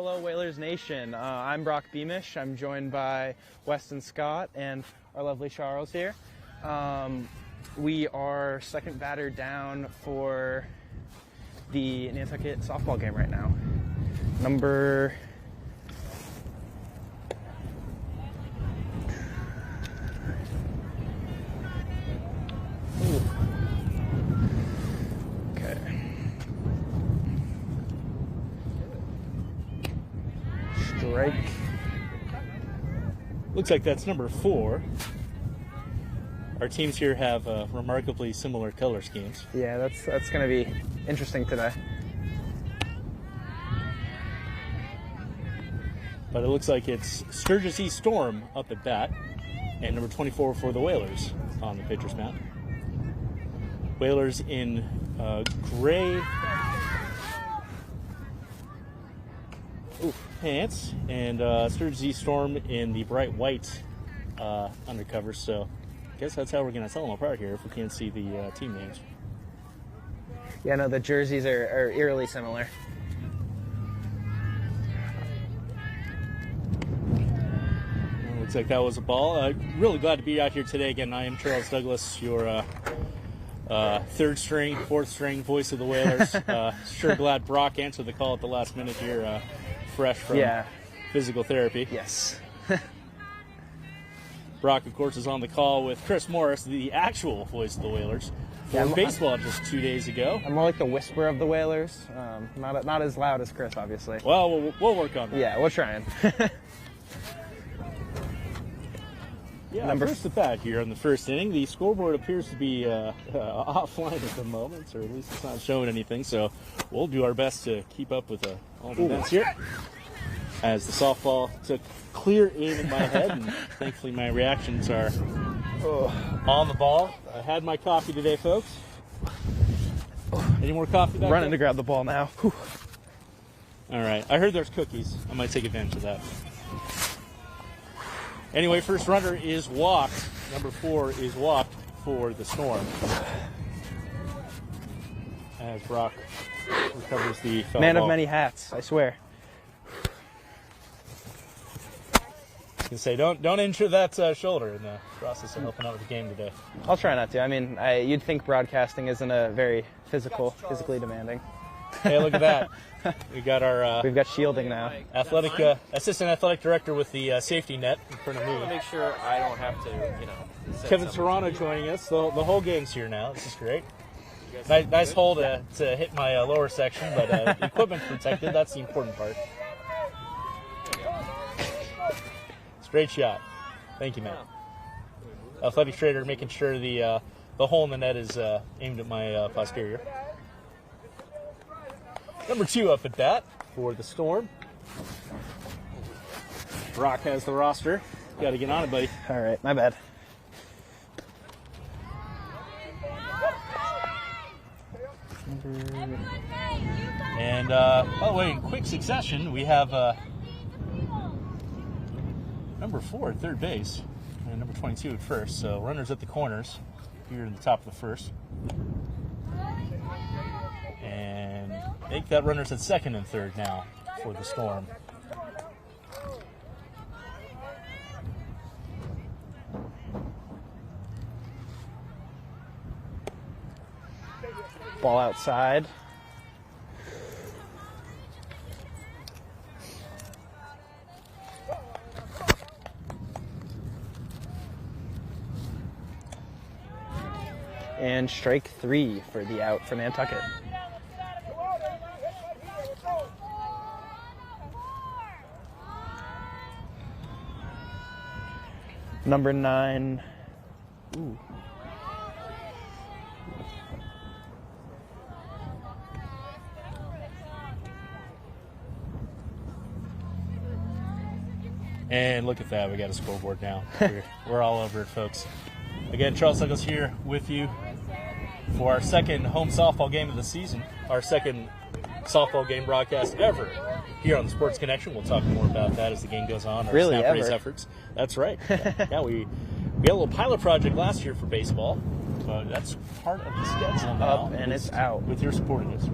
Hello, Whalers Nation. I'm Brock Beamish. I'm joined by Weston Scott and our lovely Charles here. We are second batter down for the Nantucket softball game right now. Number... Ooh. Okay. Strike. Looks like that's number 4. Our teams here have remarkably similar color schemes. Yeah, that's going to be interesting today. But it looks like it's Sturgis East Storm up at bat, and number 24 for the Whalers on the pitcher's mound. Whalers in gray pants, and Sturgis East Storm in the bright white undercover. So I guess that's how we're going to tell them apart here if we can't see the team names. Yeah, no, the jerseys are eerily similar. Looks like that was a ball. Really glad to be out here today again. I am Charles Douglas, your third string, fourth string voice of the Whalers. Sure glad Brock answered the call at the last minute here, fresh from physical therapy. Yes. Brock, of course, is on the call with Chris Morris, the actual voice of the Whalers, for baseball just 2 days ago. I'm more like the whisper of the Whalers. Not as loud as Chris, obviously. Well, we'll work on that. Yeah, we're trying. Yeah, first at bat here on the first inning. The scoreboard appears to be offline at the moment, or at least it's not showing anything, so we'll do our best to keep up with all the events here. As the softball took clear aim in my head, and thankfully my reactions are on the ball. I had my coffee today, folks. Any more coffee back Running there? to grab the ball now. Whew. All right, I heard there's cookies. I might take advantage of that. Anyway, first runner is walked. Number 4 is walked for the Storm. As Brock recovers the foul Man ball. of many hats, I swear. I was gonna say, don't injure that shoulder in the process of helping out with the game today. I'll try not to. I mean, you'd think broadcasting isn't a very physically demanding. Hey, look at that. We got our We've got shielding now. assistant athletic director with the safety net in front of me. I want to make sure I don't have to, Kevin Serrano joining us. The whole game's here now. This is great. Nice hole to hit my lower section, but equipment's protected. That's the important part. Straight shot. Thank you, Matt. Athletic trader making sure the hole in the net is aimed at my posterior. Number 2 up at bat for the Storm. Brock has the roster. Got to get on it, buddy. All right, my bad. And, by the way, in quick succession, we have number 4 at third base and number 22 at first. So runners at the corners here in the top of the first. And make that runners at second and third now for the Storm. Ball outside. And strike 3 for the out for Nantucket. Number 9. Ooh. And look at that, we got a scoreboard now. We're all over it, folks. Again, Charles Douglas here with you for our second home softball game of the season, our second softball game broadcast ever here on the Sports Connection. We'll talk more about that as the game goes on. Our really, snap raise ever? efforts. That's right. Yeah, we had a little pilot project last year for baseball, but that's part of the schedule now. Up and it's out. With your support of this.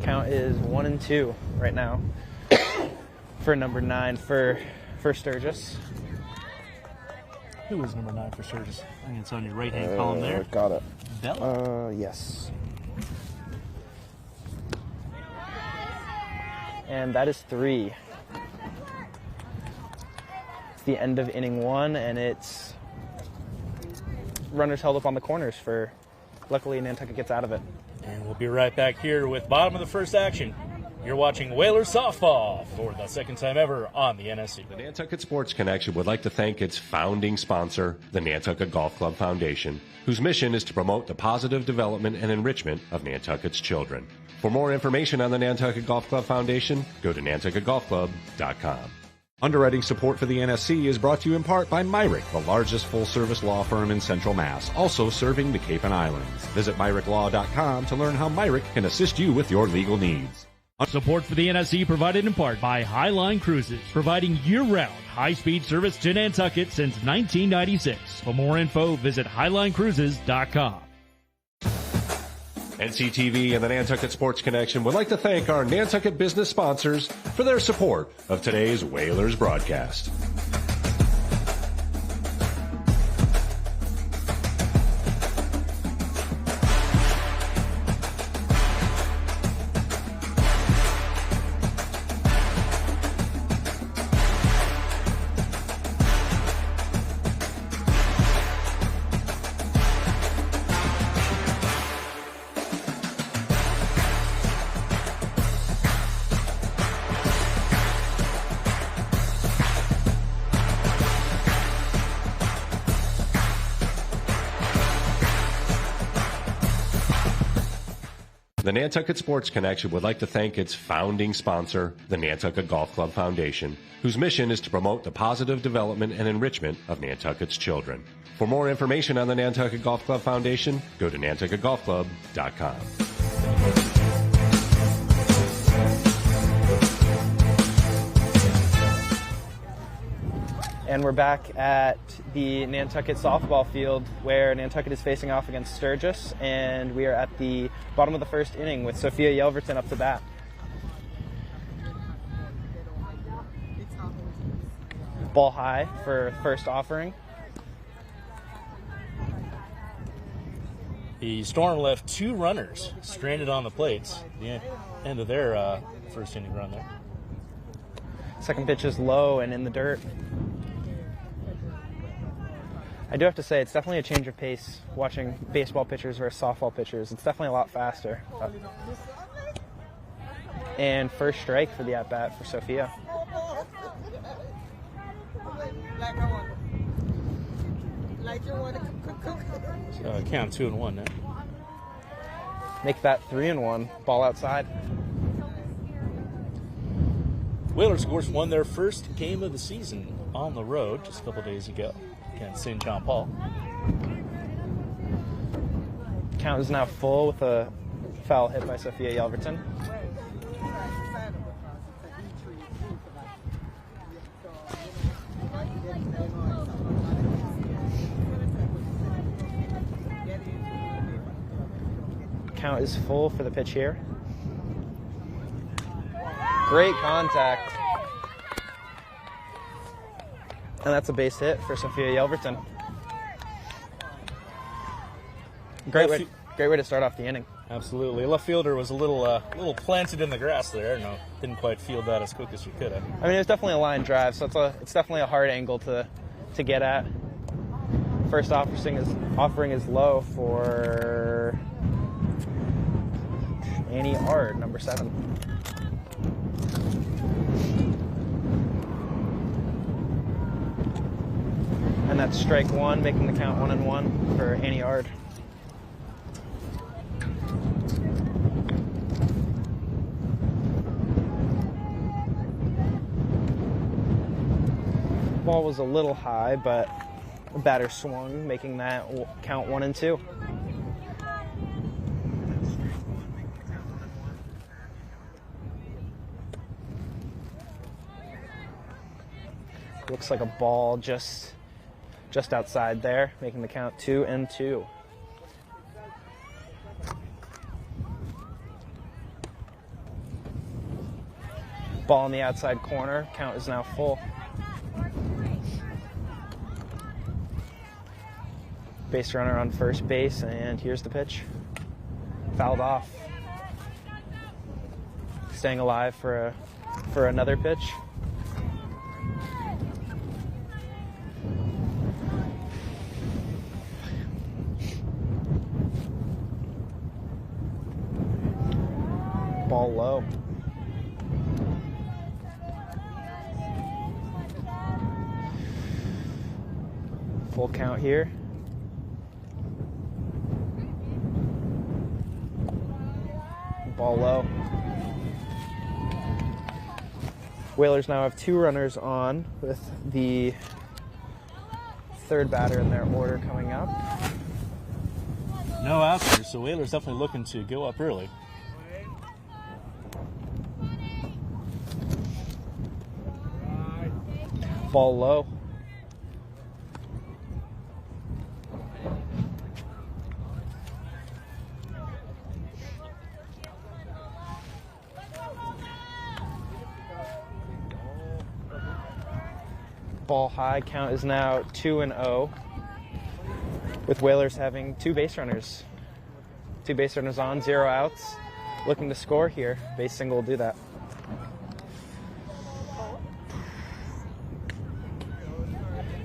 Count is 1-2 right now. for number 9 for Sturgis. Who was number 9 for Sturgis? I think it's on your right-hand column there. Got it. Bella. Yes. And that is 3. It's the end of inning 1, and it's runners held up on the corners for, luckily Nantucket gets out of it. And we'll be right back here with bottom of the first action. You're watching Whalers Softball for the second time ever on the NSC. The Nantucket Sports Connection would like to thank its founding sponsor, the Nantucket Golf Club Foundation, whose mission is to promote the positive development and enrichment of Nantucket's children. For more information on the Nantucket Golf Club Foundation, go to nantucketgolfclub.com. Underwriting support for the NSC is brought to you in part by Myrick, the largest full-service law firm in Central Mass, also serving the Cape and Islands. Visit MyrickLaw.com to learn how Myrick can assist you with your legal needs. Support for the NSC provided in part by Highline Cruises, providing year-round high-speed service to Nantucket since 1996. For more info, visit HighlineCruises.com. NCTV and the Nantucket Sports Connection would like to thank our Nantucket business sponsors for their support of today's Whalers broadcast. The Nantucket Sports Connection would like to thank its founding sponsor, the Nantucket Golf Club Foundation, whose mission is to promote the positive development and enrichment of Nantucket's children. For more information on the Nantucket Golf Club Foundation, go to nantucketgolfclub.com. And we're back at the Nantucket Softball Field where Nantucket is facing off against Sturgis, and we are at the bottom of the first inning with Sophia Yelverton up to bat. Ball high for first offering. The Storm left 2 runners stranded on the plates at the end of their first inning run there. Second pitch is low and in the dirt. I do have to say, it's definitely a change of pace watching baseball pitchers versus softball pitchers. It's definitely a lot faster. And first strike for the at-bat for Sophia. Count 2-1 now. Make that 3-1. Ball outside. Whalers, of course, won their first game of the season on the road just a couple days ago against St. John Paul. Count is now full with a foul hit by Sophia Yelverton. Count is full for the pitch here. Great contact. And that's a base hit for Sophia Yelverton. Great way to start off the inning. Absolutely. Left fielder was a little planted in the grass there. No, didn't quite field that as quick as you could have. I mean, it was definitely a line drive, so it's definitely a hard angle to get at. First offering is low for Annie Ard, number 7. And that's strike 1, making the count 1-1 for Annie Ard. Ball was a little high, but the batter swung, making that count 1-2. Looks like a ball just outside there, making the count 2-2. Ball in the outside corner. Count is now full. Base runner on first base, and here's the pitch. Fouled off. Staying alive for another pitch. Ball low. Full count here. Ball low. Whalers now have 2 runners on with the third batter in their order coming up. No outs here, so Whalers definitely looking to go up early. Ball low. Ball high. Count is now 2-0, with Whalers having 2 base runners. 2 base runners on, 0 outs. Looking to score here. Base single will do that.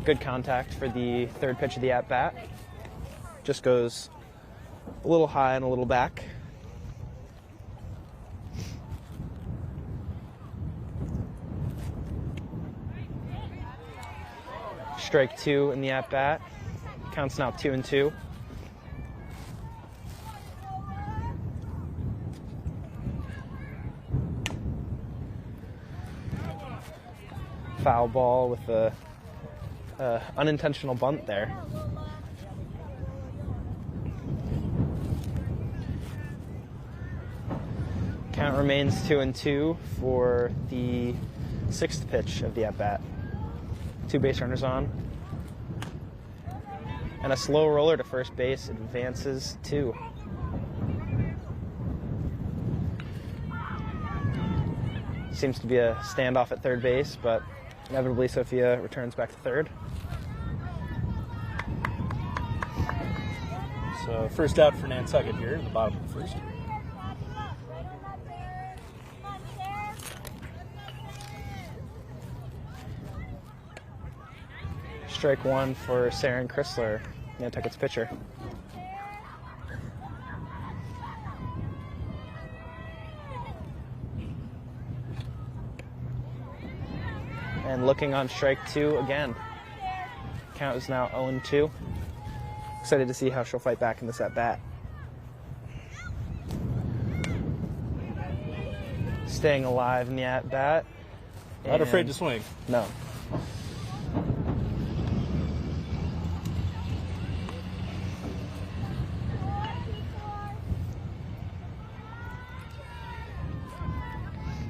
Good contact for the third pitch of the at-bat. Just goes a little high and a little back. Strike 2 in the at-bat. Counts now 2-2. Foul ball with a unintentional bunt there. Count remains 2-2 for the 6th pitch of the at-bat. 2 base runners on. And a slow roller to first base advances 2. Seems to be a standoff at third base, but inevitably Sophia returns back to third. So first out for Nantucket here in the bottom of the first. Strike 1 for Saren Chrysler, Nantucket's pitcher. And looking on strike 2 again. Count is now 0-2. Excited to see how she'll fight back in this at-bat. Staying alive in the at-bat. Not afraid to swing. No.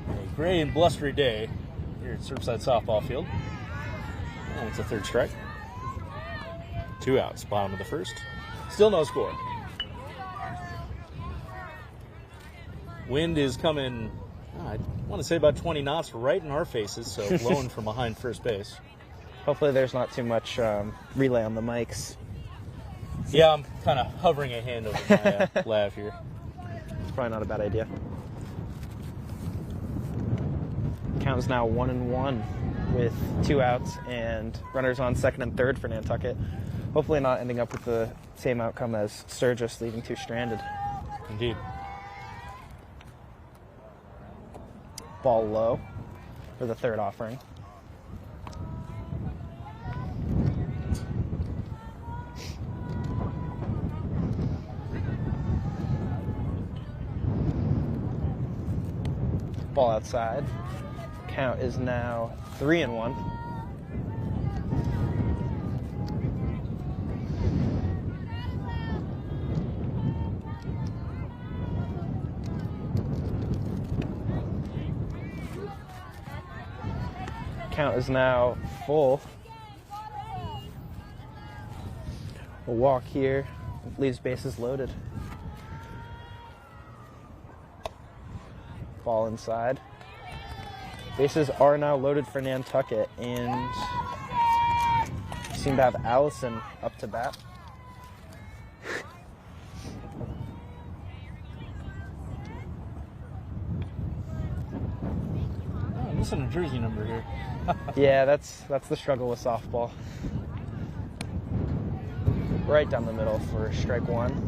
A gray and blustery day here at Surfside Softball Field. Oh, it's a third strike. 2 outs, bottom of the first. Still no score. Wind is coming, I want to say about 20 knots right in our faces, so blowing from behind first base. Hopefully there's not too much relay on the mics. Yeah, I'm kind of hovering a hand over my lav here. It's probably not a bad idea. Count is now 1-1 with 2 outs and runners on second and third for Nantucket. Hopefully not ending up with the same outcome as Sturgis, leaving 2 stranded. Indeed. Ball low for the third offering. Ball outside. Count is now 3-1. Count is now full. A walk here leaves bases loaded. Ball inside. Bases are now loaded for Nantucket, and seem to have Allison up to bat. I'm missing a jersey number here. Yeah, that's the struggle with softball. Right down the middle for strike one.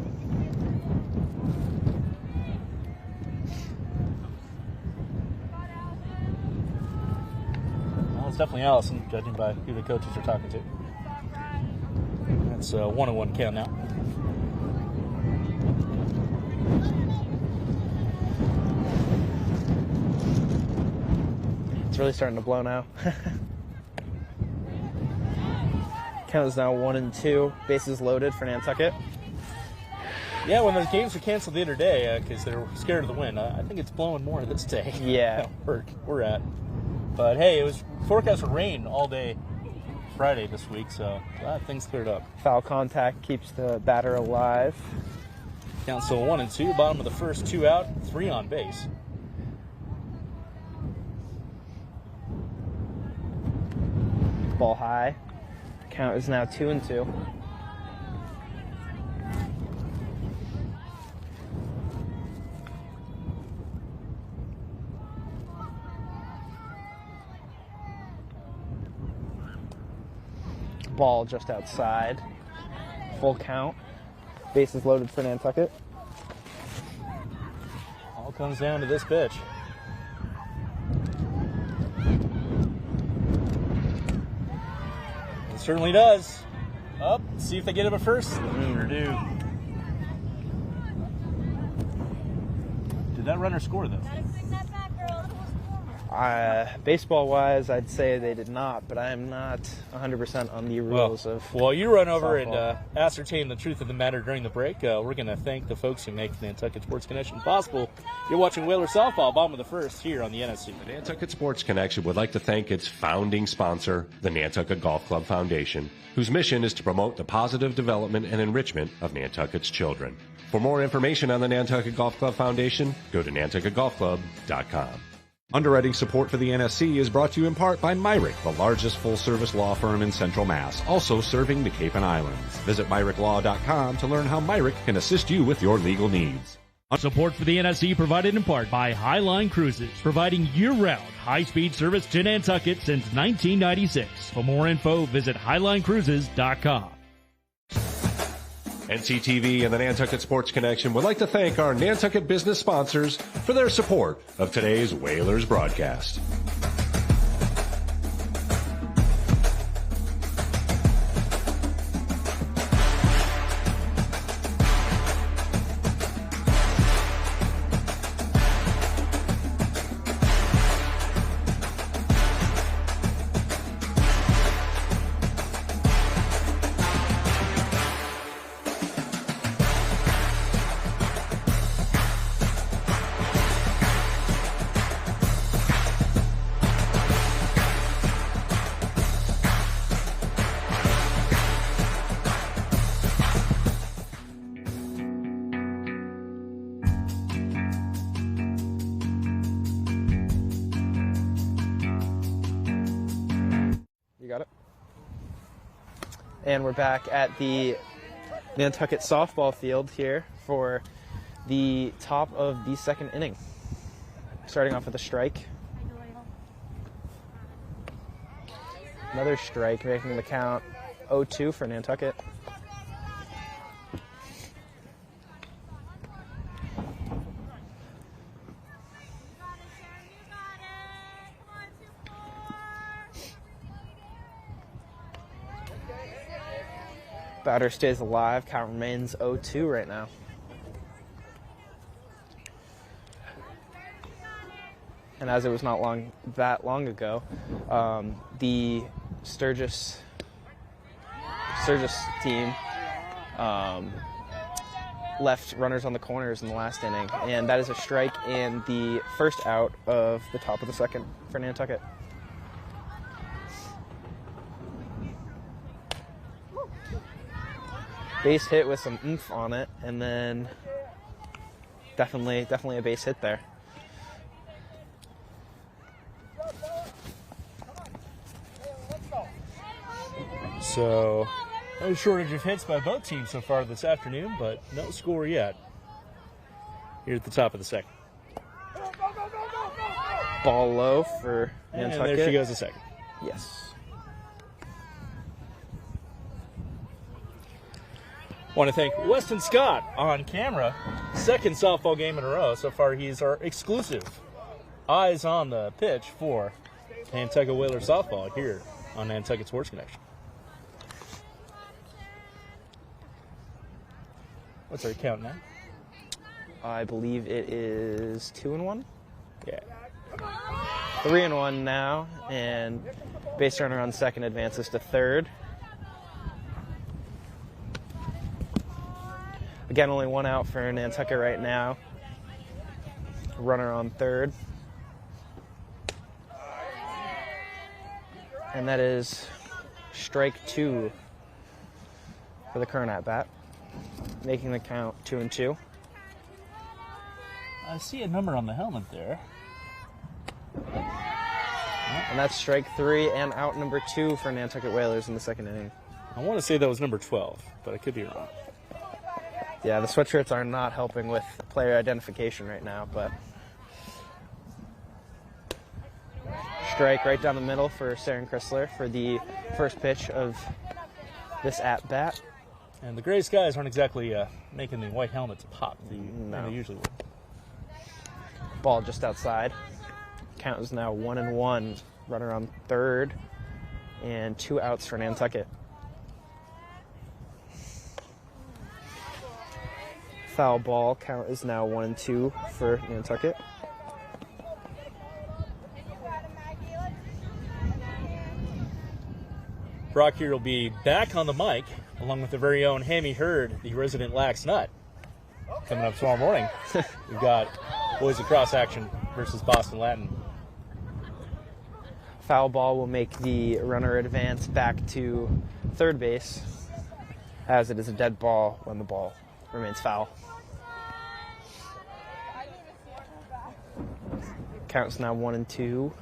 Well, it's definitely Allison, judging by who the coaches are talking to. That's a 1-1 count now. It's really starting to blow now. Count is now 1-2. Bases loaded for Nantucket. Yeah, when those games were canceled the other day because they were scared of the wind, I think it's blowing more this day. Yeah. we're at. But hey, it was forecast for rain all day Friday this week, so glad things cleared up. Foul contact keeps the batter alive. Count still 1-2. Bottom of the first, 2 out, 3 on base. Ball high. Count is now 2-2. Ball just outside. Full count. Bases loaded for Nantucket. All comes down to this pitch. It certainly does. Up, see if they get him at first. Sure do. Did that runner score though? Baseball-wise, I'd say they did not, but I am not 100% on the rules of Well, you run over softball. and ascertain the truth of the matter during the break. We're going to thank the folks who make the Nantucket Sports Connection possible. You're watching Whalers Softball, bottom of the first, here on the NSC. The Nantucket Sports Connection would like to thank its founding sponsor, the Nantucket Golf Club Foundation, whose mission is to promote the positive development and enrichment of Nantucket's children. For more information on the Nantucket Golf Club Foundation, go to nantucketgolfclub.com. Underwriting support for the NSC is brought to you in part by Myrick, the largest full-service law firm in Central Mass, also serving the Cape and Islands. Visit myricklaw.com to learn how Myrick can assist you with your legal needs. Support for the NSC provided in part by Highline Cruises, providing year-round high-speed service to Nantucket since 1996. For more info, visit highlinecruises.com. NCTV and the Nantucket Sports Connection would like to thank our Nantucket business sponsors for their support of today's Whalers broadcast. And we're back at the Nantucket Softball Field here for the top of the second inning. Starting off with a strike. Another strike, making the count 0-2 for Nantucket. Batter stays alive. Count remains 0-2 right now. And as it was not that long ago, the Sturgis team left runners on the corners in the last inning, and that is a strike and the first out of the top of the second for Nantucket. Base hit with some oomph on it, and then definitely a base hit there. So, no shortage of hits by both teams so far this afternoon, but no score yet. Here at the top of the second. Ball low for And Nantucket. there she goes a second. Yes. Want to thank Weston Scott on camera. Second softball game in a row. So far, he's our exclusive eyes on the pitch for Nantucket Whalers Softball here on Nantucket Sports Connection. What's our count now? I believe it is 2-1. Yeah. 3-1 now, and base runner on second advances to third. Again, only one out for Nantucket right now. Runner on third. And that is strike 2 for the current at-bat, making the count 2-2. I see a number on the helmet there. And that's strike 3 and out number 2 for Nantucket Whalers in the second inning. I want to say that was number 12, but I could be wrong. Yeah, the sweatshirts are not helping with player identification right now, but strike right down the middle for Saren Chrysler for the first pitch of this at-bat. And the gray skies aren't exactly making the white helmets pop the No. they usually would. Ball just outside. Count is now 1-1. Runner on third, and 2 outs for Nantucket. Foul ball. Count is now 1-2 for Nantucket. Brock here will be back on the mic, along with the very own Hammy Hurd, the resident Lax Nut. Coming up tomorrow morning, we've got boys lacrosse action versus Boston Latin. Foul ball will make the runner advance back to third base, as it is a dead ball when the ball remains foul. Count's now 1-2.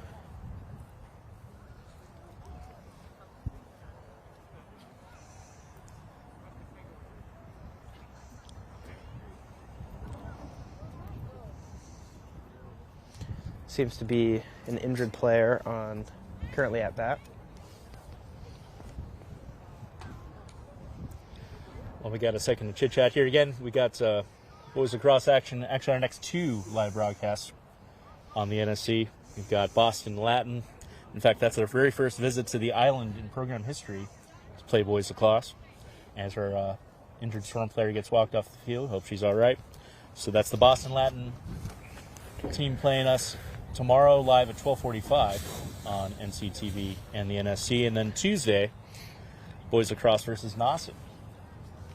Seems to be an injured player on currently at bat. Well, we got a second to chit chat here again. We got boys lacrosse action. Actually, our next 2 live broadcasts on the NSC. We've got Boston Latin. In fact, that's our very first visit to the island in program history to play boys lacrosse. As our injured Storm player gets walked off the field, hope she's all right. So that's the Boston Latin team playing us tomorrow live at 12:45 on NCTV and the NSC, and then Tuesday, boys lacrosse versus Nauset,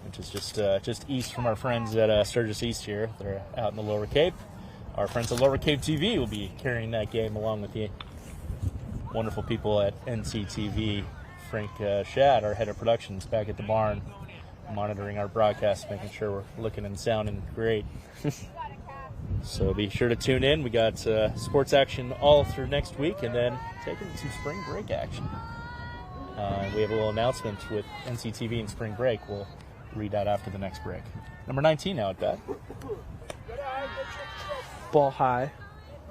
which is just east from our friends at Sturgis East here. They're out in the Lower Cape. Our friends at Lower Cape TV will be carrying that game along with the wonderful people at NCTV. Frank Shad, our head of productions, back at the barn, monitoring our broadcast, making sure we're looking and sounding great. So be sure to tune in. We got sports action all through next week, and then taking to spring break action. We have a little announcement with NCTV and spring break. We'll read that after the next break. Number 19 now at bat. Ball high.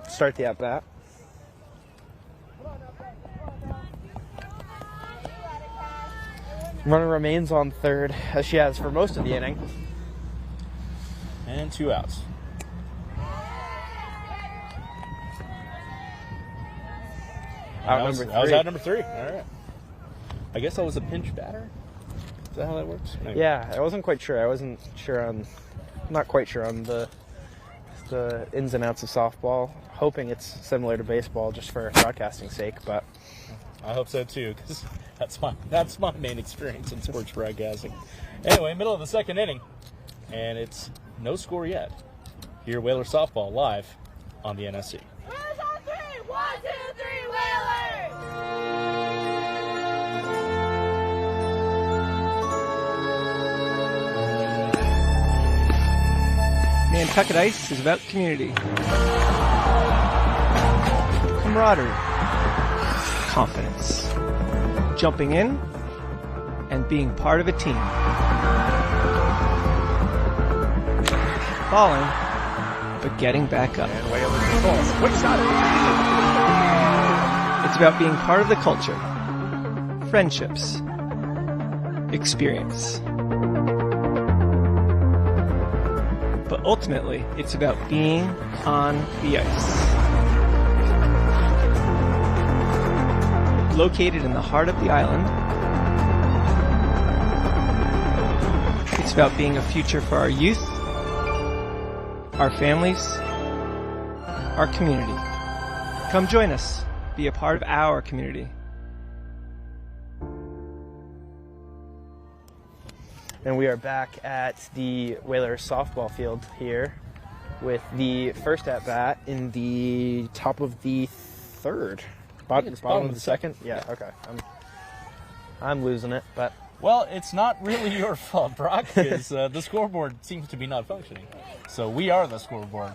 Start the at bat. Runner remains on third, as she has for most of the inning. And 2 outs. Out I was number 3. out number 3. All right. I guess I was a pinch batter. Is that how that works? Maybe. Yeah, I wasn't quite sure. I wasn't sure on, not quite sure on the ins and outs of softball. Hoping it's similar to baseball, just for broadcasting's sake. But I hope so too, because that's my main experience in sports broadcasting. Anyway, middle of the second inning, and it's no score yet. Here, Whalers Softball live on the NSC. Whalers on 3! 1, 2, 3, Whalers! Nantucket Ice is about community, camaraderie, confidence, jumping in, and being part of a team. Falling, but getting back up. And Whalers controls. Quick shot. It's about being part of the culture, friendships, experience. But ultimately, it's about being on the ice. Located in the heart of the island, it's about being a future for our youth, our families, our community. Come join us. Be a part of our community. And we are back at the Whalers Softball Field here with the first at-bat in the top of the third. Bottom of the second? Yeah, okay. I'm losing it, but... Well, it's not really your fault, Brock, because the scoreboard seems to be not functioning. So we are the scoreboard.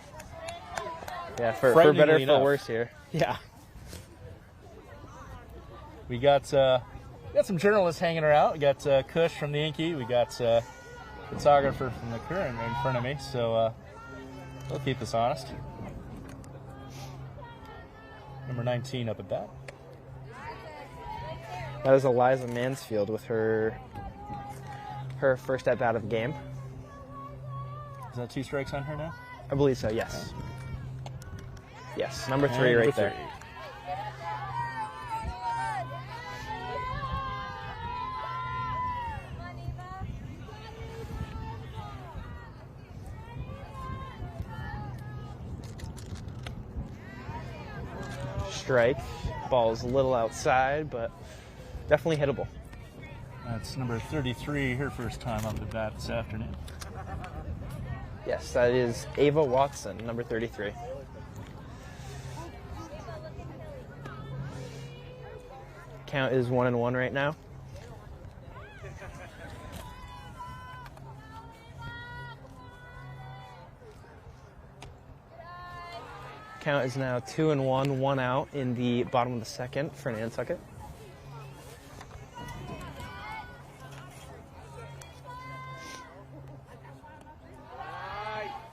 Yeah, for better or for worse here. Yeah. We got some journalists hanging around. We got Kush from the Inky. We got photographer from the Current in front of me. So we'll keep us honest. Number 19 up at bat. That was Eliza Mansfield with her first at bat of the game. Is that 2 strikes on her now? I believe so, yes. Yes, number 3 right there. Strike. Ball's a little outside, but definitely hittable. That's number 33, her first time up at bat this afternoon. Yes, that is Ava Watson, number 33. Count is 1-1 right now. Count is now 2-1, 1 out in the bottom of the second for Nantucket.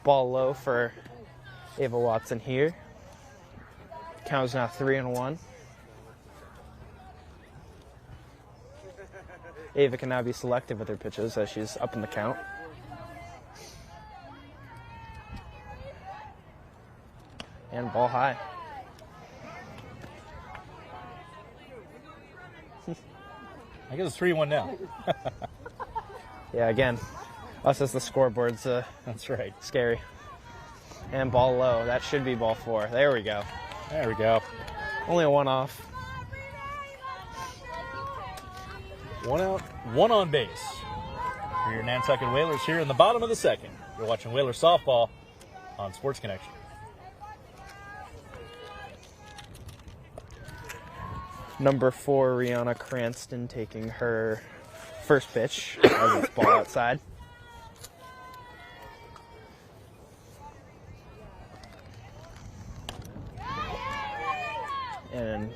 Ball low for Ava Watson here. Count is now 3-1. Ava can now be selective with her pitches as she's up in the count. And ball high. I guess it's 3-1 now. Yeah, again, us as the scoreboard's that's right. Scary. And ball low. That should be ball 4. There we go. There we go. Only a 1 off. 1 out, 1 on base. For your Nantucket Whalers here in the bottom of the second. You're watching Whalers Softball on Sports Connection. Number 4, Rihanna Cranston taking her first pitch as it's ball outside. And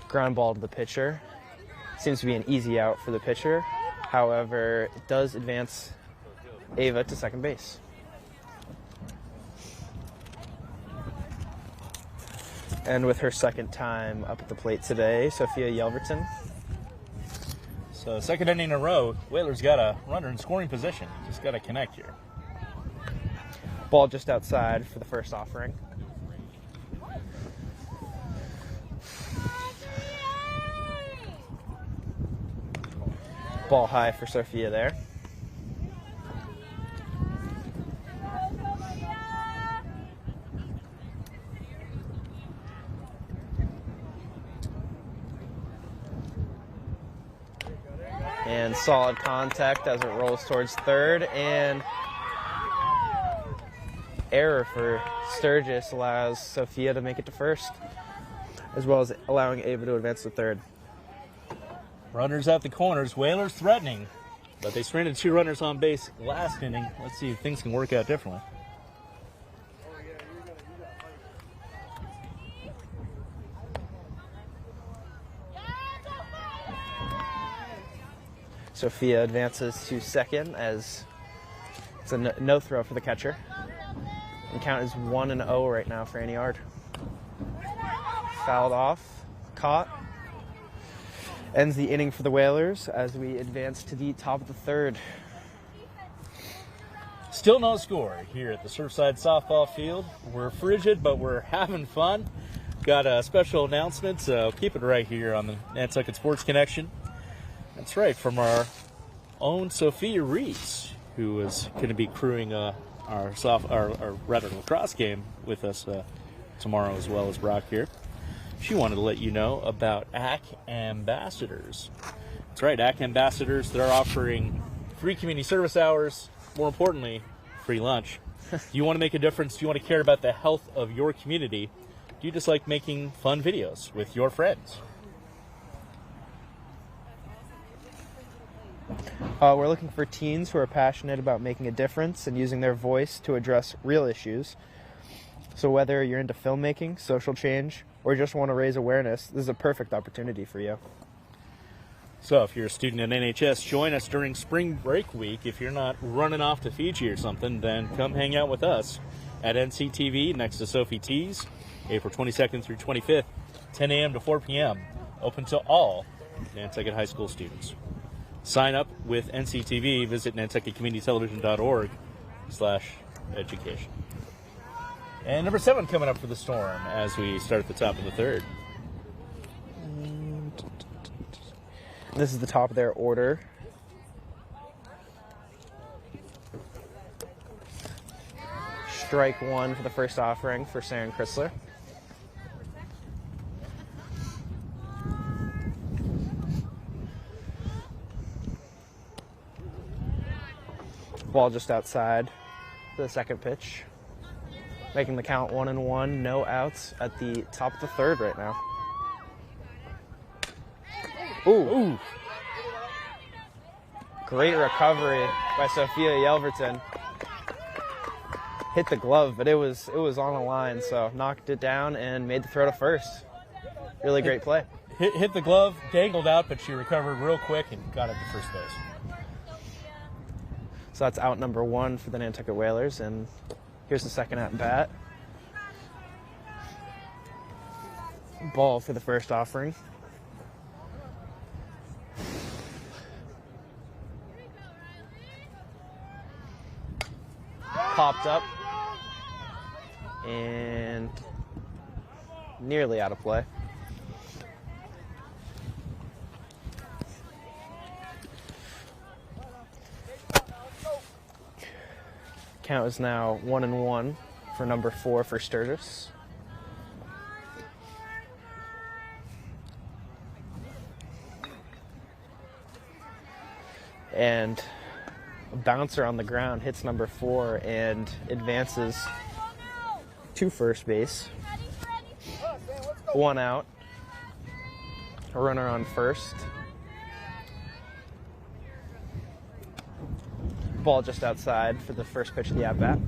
ground ball to the pitcher. Seems to be an easy out for the pitcher. However, it does advance Ava to second base. And with her second time up at the plate today, Sophia Yelverton. So second inning in a row, Whalers got a runner in scoring position. Just got to connect here. Ball just outside for the first offering. Ball high for Sophia there. And solid contact as it rolls towards third, and error for Sturgis allows Sophia to make it to first, as well as allowing Ava to advance to third. Runners at the corners, Whalers threatening, but they stranded 2 runners on base last inning. Let's see if things can work out differently. Sophia advances to second as it's a no throw for the catcher. And count is 1-0 right now for Annie Ard. Fouled off, caught. Ends the inning for the Whalers as we advance to the top of the third. Still no score here at the Surfside Softball Field. We're frigid, but we're having fun. Got a special announcement, so keep it right here on the Nantucket Sports Connection. That's right, from our own Sophia Reese, who is going to be crewing our lacrosse game with us tomorrow, as well as Brock here. She wanted to let you know about AC Ambassadors. That's right, AC Ambassadors. They're offering free community service hours. More importantly, free lunch. Do you want to make a difference? Do you want to care about the health of your community? Do you just like making fun videos with your friends? We're looking for teens who are passionate about making a difference and using their voice to address real issues. So whether you're into filmmaking, social change, or just want to raise awareness, this is a perfect opportunity for you. So if you're a student at NHS, join us during spring break week. If you're not running off to Fiji or something, then come hang out with us at NCTV next to Sophie T's, April 22nd through 25th, 10 a.m. to 4 p.m., open to all Nantucket High School students. Sign up with NCTV. Visit nantucketcommunitytelevision.org/education. And number 7 coming up for the Storm as we start at the top of the third. This is the top of their order. Strike 1 for the first offering for Saren Chrysler. Ball just outside for the second pitch. Making the count 1-1, no outs at the top of the third right now. Ooh. Great recovery by Sophia Yelverton. Hit the glove, but it was on the line, so knocked it down and made the throw to first. Really great play. Hit the glove, dangled out, but she recovered real quick and got it to first base. So that's out number 1 for the Nantucket Whalers, and here's the second at bat. Ball for the first offering. Popped up and nearly out of play. Count is now 1-1 for number 4 for Sturgis. And a bouncer on the ground hits number 4 and advances to first base. 1 out. A runner on first. Ball just outside for the first pitch of the at-bat.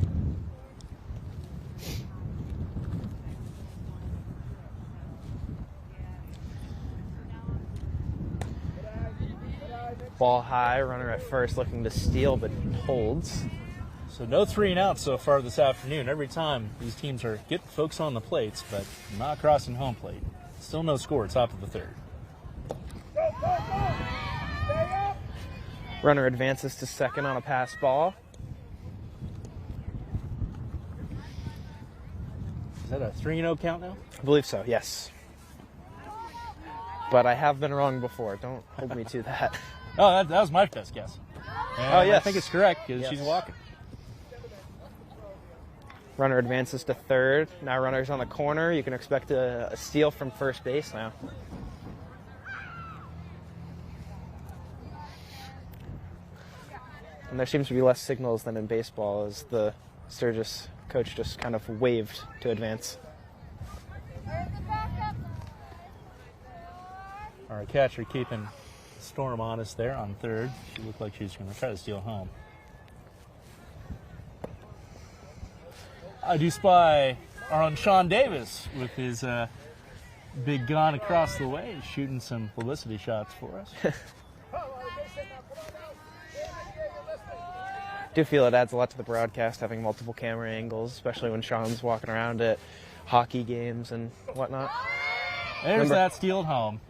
Ball high, runner at first looking to steal, but holds. So no 3 and outs so far this afternoon. Every time these teams are getting folks on the plates, but not crossing home plate. Still no score, top of the third. Runner advances to second on a pass ball. Is that a 3-0 count now? I believe so, yes. But I have been wrong before. Don't hold me to that. Oh, that was my best guess. And Oh, yes. I think it's correct because Yes. she's walking. Runner advances to third. Now runner's on the corner. You can expect a steal from first base now. And there seems to be less signals than in baseball as the Sturgis coach just kind of waved to advance. Our catcher keeping Storm honest there on third. She looked like she was going to try to steal home. I do spy our own Sean Davis with his big gun across the way, shooting some publicity shots for us. do feel it adds a lot to the broadcast, having multiple camera angles, especially when Sean's walking around at hockey games and whatnot. There's that steal home.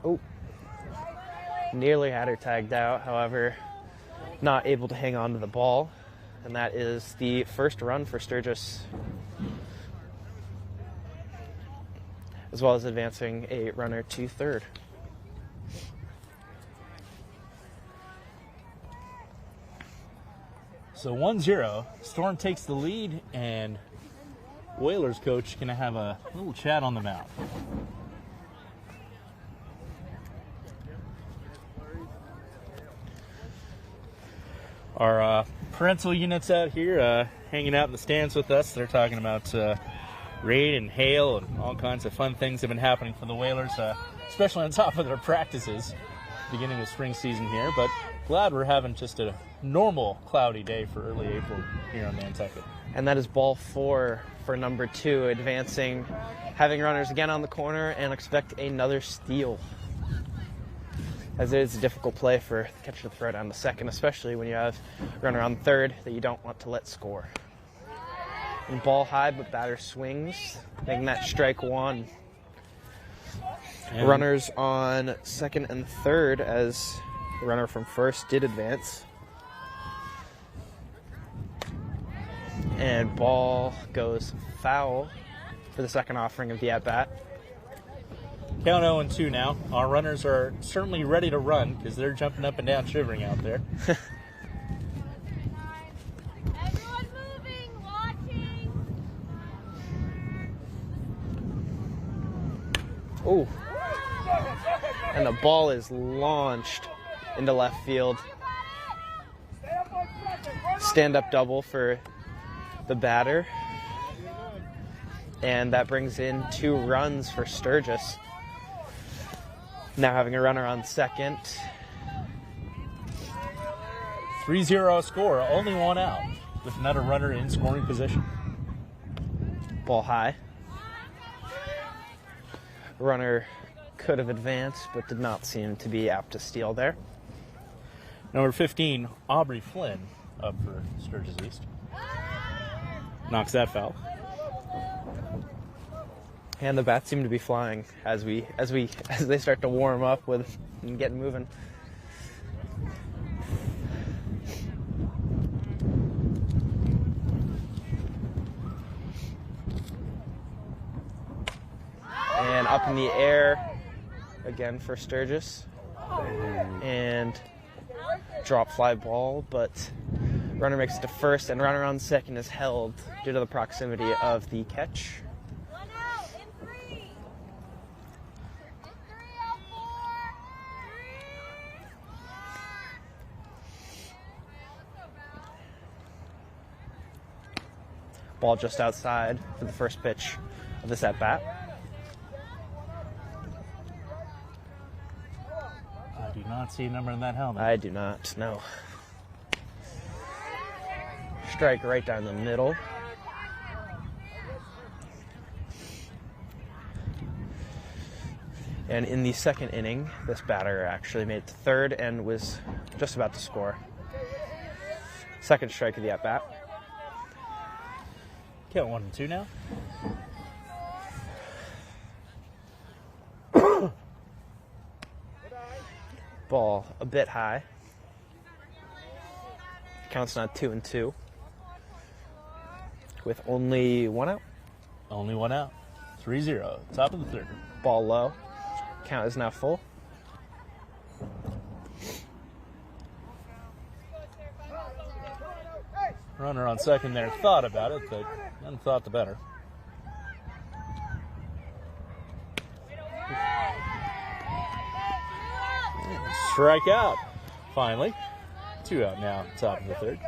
Oh, nearly had her tagged out, however, not able to hang on to the ball. And that is the first run for Sturgis, as well as advancing a runner to third. So 1-0, Storm takes the lead, and Whalers coach going to have a little chat on the mound. Our parental units out here hanging out in the stands with us. They're talking about rain and hail and all kinds of fun things have been happening for the Whalers, especially on top of their practices, beginning of spring season here. But glad we're having just a normal cloudy day for early April here on Nantucket. And that is ball 4 for number 2, advancing, having runners again on the corner, and expect another steal, as it is a difficult play for the catcher to throw down the second, especially when you have a runner on third that you don't want to let score. And ball high, but batter swings, making that strike 1. And runners on second and third, as the runner from first did advance. And ball goes foul for the second offering of the at-bat. Count 0-2 now. Our runners are certainly ready to run because they're jumping up and down, shivering out there. Everyone moving, watching. Oh. And the ball is launched into left field. Stand-up double for the batter. And that brings in 2 runs for Sturgis. Now having a runner on second. 3-0 score, only 1 out, with another runner in scoring position. Ball high. Runner could have advanced, but did not seem to be apt to steal there. Number 15, Aubrey Flynn, up for Sturgis East. Knocks that foul. And the bats seem to be flying as they start to warm up with and get moving. And up in the air again for Sturgis. And drop fly ball, but runner makes it to first, and runner on second is held due to the proximity of the catch. Ball just outside for the first pitch of this at-bat. I do not see a number in that helmet. I do not, no. Strike right down the middle. And in the second inning, this batter actually made it to third and was just about to score. Second strike of the at-bat. Count 1-2 now. Ball a bit high. Counts now 2-2. With only 1 out. Only 1 out. 3-0. Top of the third. Ball low. Count is now full. Runner on second there thought about it, but none thought the better. Strike out, finally. 2 out now, top of the third.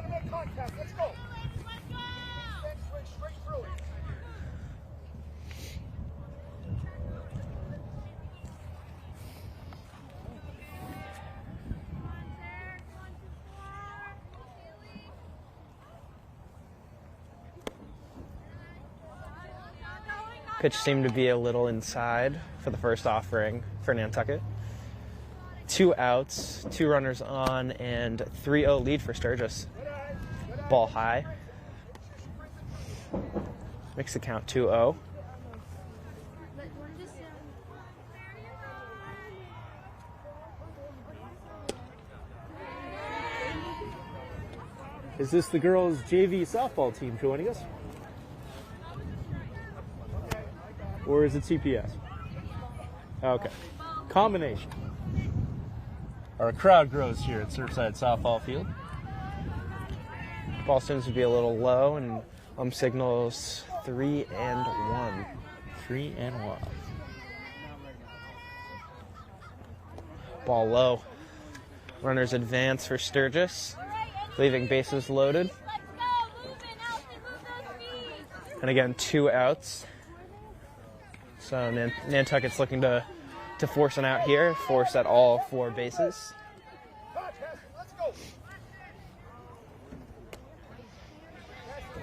Pitch seemed to be a little inside for the first offering for Nantucket. 2 outs, 2 runners on, and 3-0 lead for Sturgis. Ball high. Makes the count 2-0. Is this the girls' JV softball team joining us? Or is it CPS? Okay. Combination. Our crowd grows here at Surfside Softball Field. Ball seems to be a little low, and signals 3-1. 3-1. Ball low. Runners advance for Sturgis, leaving bases loaded. And again, 2 outs. So Nantucket's looking to force an out here, force at all 4 bases.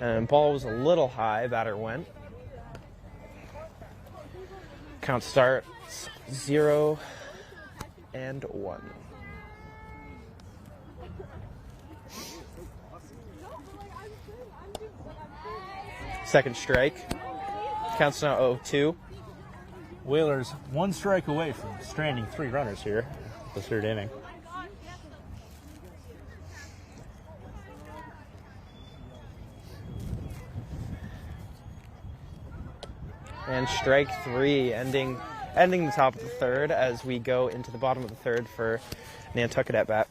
And ball was a little high, batter went. Count starts 0-1. Second strike. Counts now 0-2. Whalers 1 strike away from stranding 3 runners here, the 3rd inning. And strike 3, ending the top of the 3rd as we go into the bottom of the 3rd for Nantucket at bat.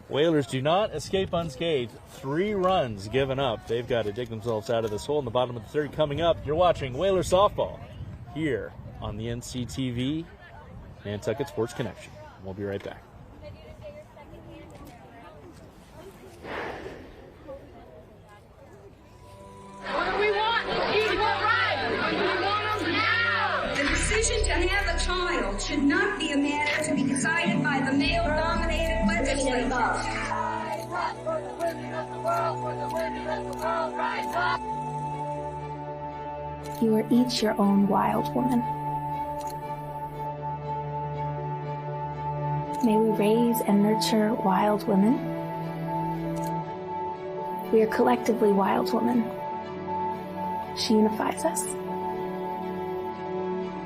Whalers do not escape unscathed. 3 runs given up. They've got to dig themselves out of this hole in the bottom of the 3rd. Coming up, you're watching Whalers Softball here on the NCTV Nantucket Sports Connection. We'll be right back. What do we want? Equal rights. We want them now. The decision to have a child should not be a matter to be decided by the male-dominated legislature. You are each your own wild woman. May we raise and nurture wild women. We are collectively wild women. She unifies us.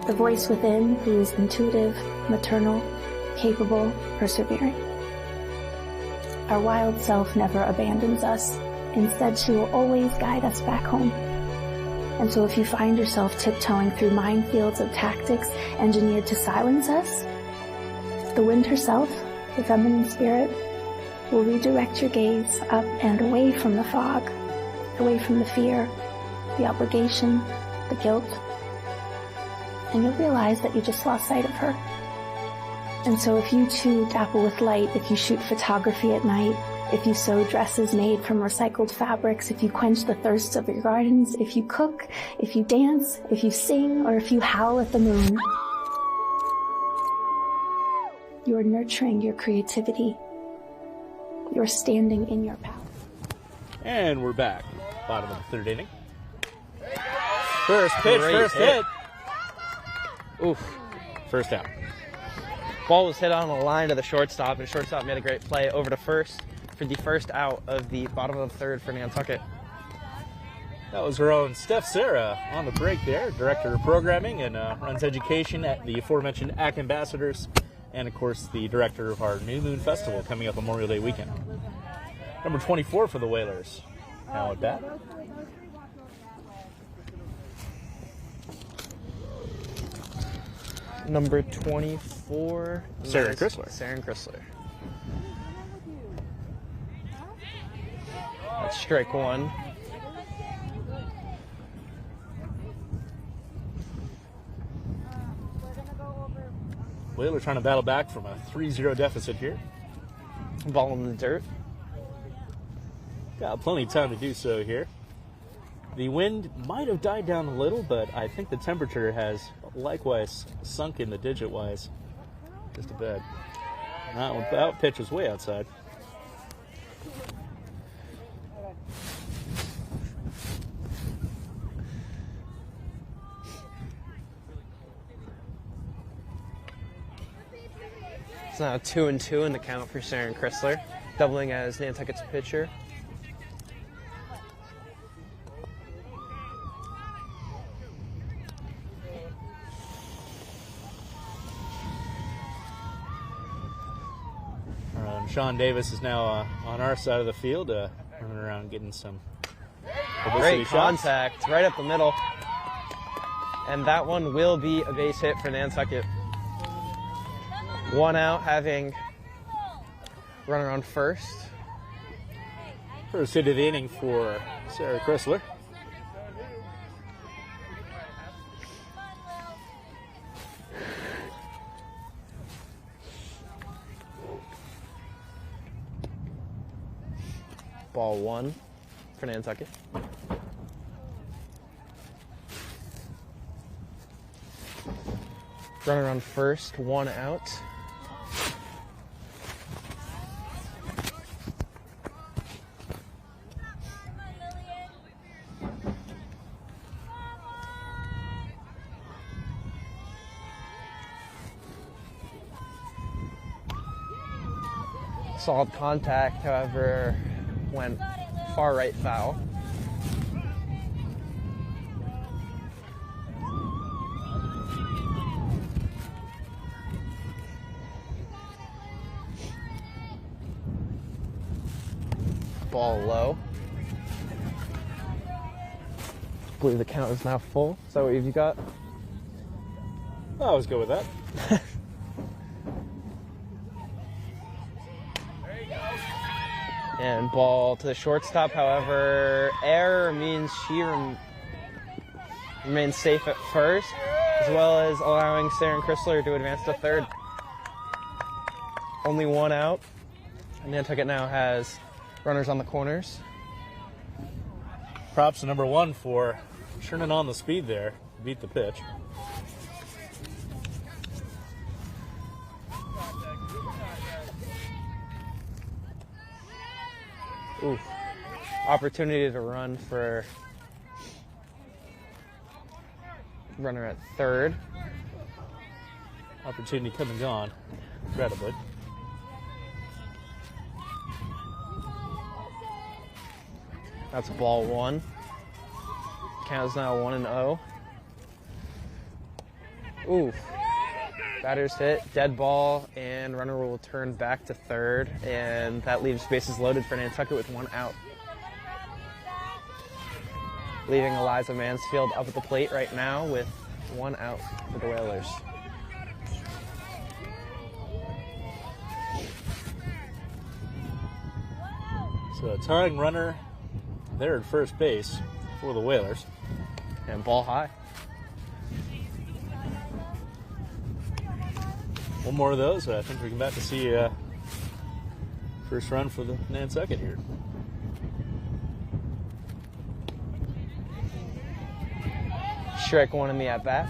The voice within who is intuitive, maternal, capable, persevering. Our wild self never abandons us. Instead, she will always guide us back home. And so if you find yourself tiptoeing through minefields of tactics engineered to silence us, the wind herself, the feminine spirit, will redirect your gaze up and away from the fog, away from the fear, the obligation, the guilt, and you'll realize that you just lost sight of her. And so if you too dapple with light, if you shoot photography at night, if you sew dresses made from recycled fabrics, if you quench the thirsts of your gardens, if you cook, if you dance, if you sing, or if you howl at the moon, you are nurturing your creativity. You're standing in your power. And we're back. Bottom of the 3rd inning. First pitch, Great first hit. Oof. First out. Ball was hit on the line to the shortstop, and shortstop made a great play over to first for the first out of the bottom of the 3rd for Nantucket. That was our own Steph Sarah on the break there, Director of Programming and runs education at the aforementioned AC Ambassadors, and of course the Director of our New Moon Festival coming up Memorial Day weekend. Number 24 for the Whalers. Now at bat. Number 24. Saren Chrysler. Saren Chrysler. That's strike 1. Whalers trying to battle back from a 3-0 deficit here. Ball in the dirt. Got plenty of time to do so here. The wind might have died down a little, but I think the temperature has likewise sunk in the digit-wise just a bit. That pitch was way outside. It's now 2-2 in the count for Saren Chrysler. doubling as Nantucket's pitcher. Sean Davis is now on our side of the field, running around getting some great shots. Contact right up the middle. And that one will be a base hit for Nantucket. 1 out, having runner on first. First hit of the inning for Sarah Chrysler. Ball 1 for Nantucket. Runner on first, 1 out. Solid contact, however, went far right foul. Ball low. I believe the count is now full. Is that what you've got? I always go with that. And ball to the shortstop. However, error means she remains safe at first, as well as allowing Sarah Chrysler to advance to third. Only 1 out. And Nantucket now has runners on the corners. Props to number 1 for turning on the speed there, beat the pitch. Ooh. Opportunity to run for runner at third. Opportunity come and gone, regrettably. That's ball 1. Count is now 1-0. Ooh. Batter's hit, dead ball, and runner will turn back to third, and that leaves bases loaded for Nantucket with 1 out. Leaving Eliza Mansfield up at the plate right now with 1 out for the Whalers. So a tying runner there at first base for the Whalers. And ball high. One more of those. I think we're about to see first run for the Nantucket here. Strike 1 in the at-bat.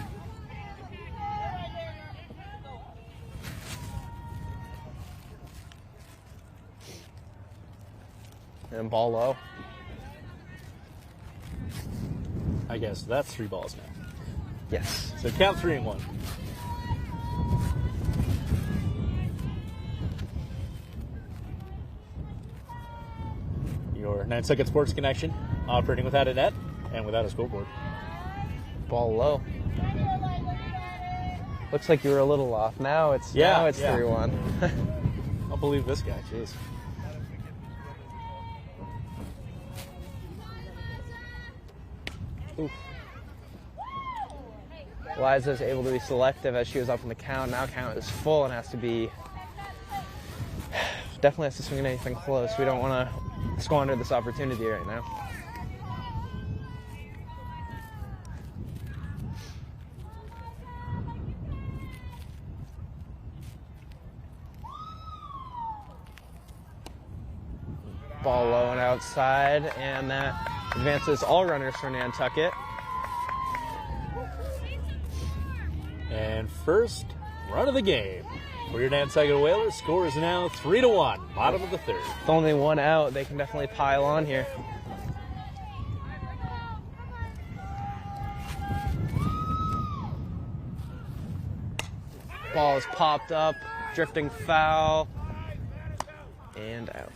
And ball low. I guess that's 3 balls now. Yes. So count 3-1. Your Nantucket Sports Connection operating without a net and without a scoreboard. Ball low. Looks like you were a little off. Now it's 3-1. I'll believe this guy. Jeez. Oof. Eliza is able to be selective as she was up in the count. Now count is full and has to be definitely has to swing at anything close. We don't want to squander this opportunity right now. Ball low and outside, and that advances all runners for Nantucket. And first run of the game for your Nantucket Whalers. Score is now 3-1, bottom of the third. With only 1 out, they can definitely pile on here. Ball is popped up, drifting foul. and out.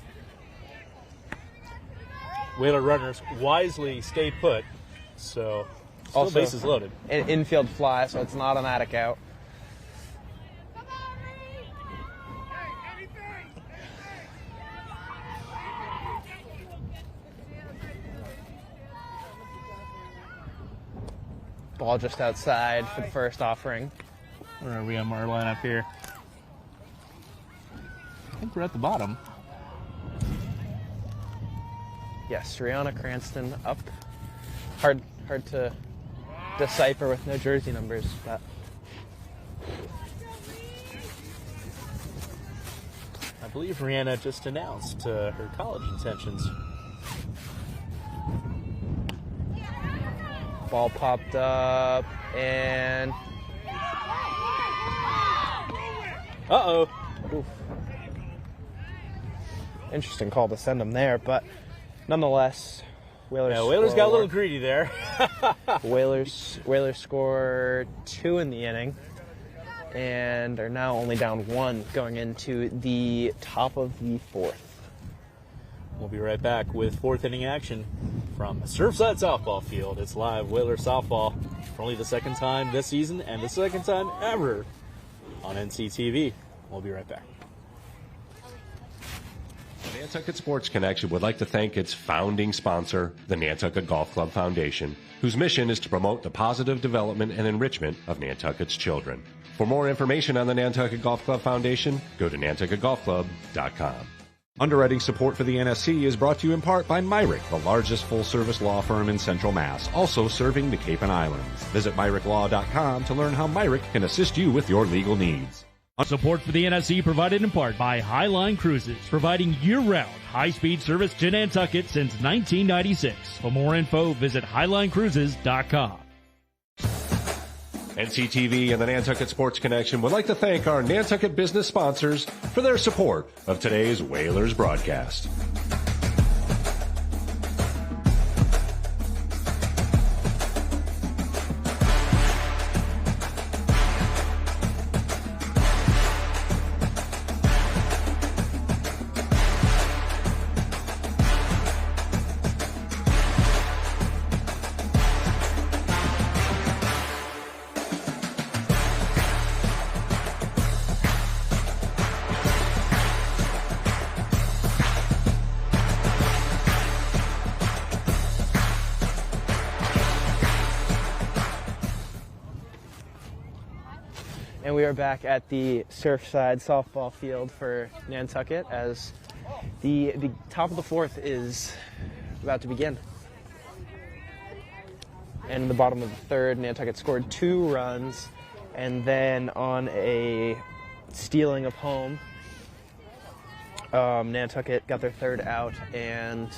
Whaler runners wisely stay put, so still Also, bases loaded. An infield fly, so it's an automatic out. Ball just outside for the first offering. Where are we on our lineup here? I think we're at the bottom. Yes, Rihanna Cranston up. Hard to decipher with no jersey numbers, but I believe Rihanna just announced her college intentions. ball popped up and uh-oh. Oof. Interesting call to send him there, but nonetheless, Whalers got a little greedy there. Whalers score 2 in the inning and are now only down 1 going into the top of the 4th. We'll be right back with 4th inning action from Surfside Softball Field. It's live Whalers softball for only the 2nd time this season and the 2nd time ever on NCTV. We'll be right back. The Nantucket Sports Connection would like to thank its founding sponsor, the Nantucket Golf Club Foundation, whose mission is to promote the positive development and enrichment of Nantucket's children. For more information on the Nantucket Golf Club Foundation, go to nantucketgolfclub.com. Underwriting support for the NSC is brought to you in part by Myrick, the largest full-service law firm in Central Mass, also serving the Cape and Islands. Visit MyrickLaw.com to learn how Myrick can assist you with your legal needs. Support for the NSC provided in part by Highline Cruises, providing year-round high-speed service to Nantucket since 1996. For more info, visit HighlineCruises.com. NCTV and the Nantucket Sports Connection would like to thank our Nantucket business sponsors for their support of today's Whalers broadcast. And we are back at the Surfside Softball Field for Nantucket as the top of the 4th is about to begin. And in the bottom of the 3rd, Nantucket scored 2 runs, and then on a stealing of home, Nantucket got their 3rd out and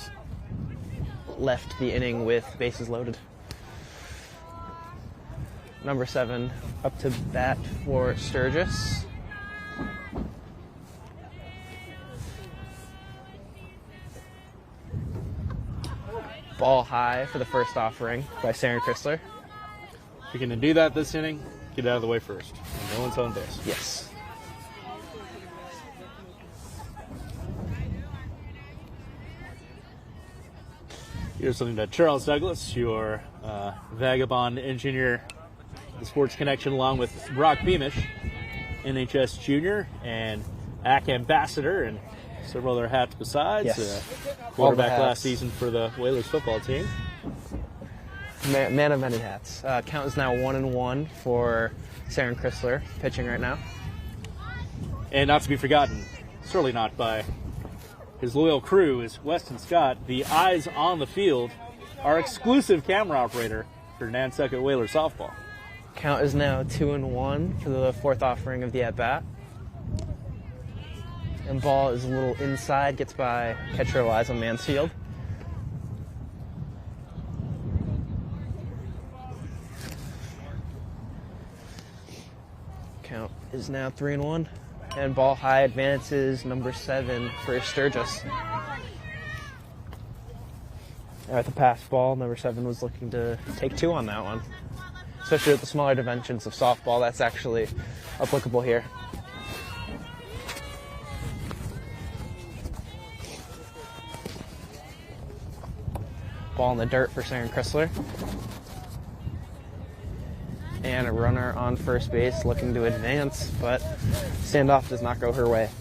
left the inning with bases loaded. Number 7 up to bat for Sturgis. Ball high for the first offering by Saren Chrysler. If you're going to do that this inning, get out of the way first. And no one's on base. Yes. Here's something that Charles Douglas, your vagabond engineer, the Sports Connection, along with Brock Beamish, NHS junior and AC ambassador, and several other hats besides. Yes. Quarterback last season for the Whalers football team. Man of many hats. Count is now 1-1 for Saren Chrysler, pitching right now. And not to be forgotten, certainly not by his loyal crew, is Weston Scott, the eyes on the field, our exclusive camera operator for Nantucket Whalers softball. Count is now 2-1 for the 4th offering of the at-bat. And ball is a little inside, gets by catcher Eliza Mansfield. Count is now 3-1. And ball high advances number 7 for Sturgis. At the pass ball, number 7 was looking to take 2 on that one. Especially with the smaller dimensions of softball, that's actually applicable here. ball in the dirt for Saren Chrysler. And a runner on first base looking to advance, but standoff does not go her way.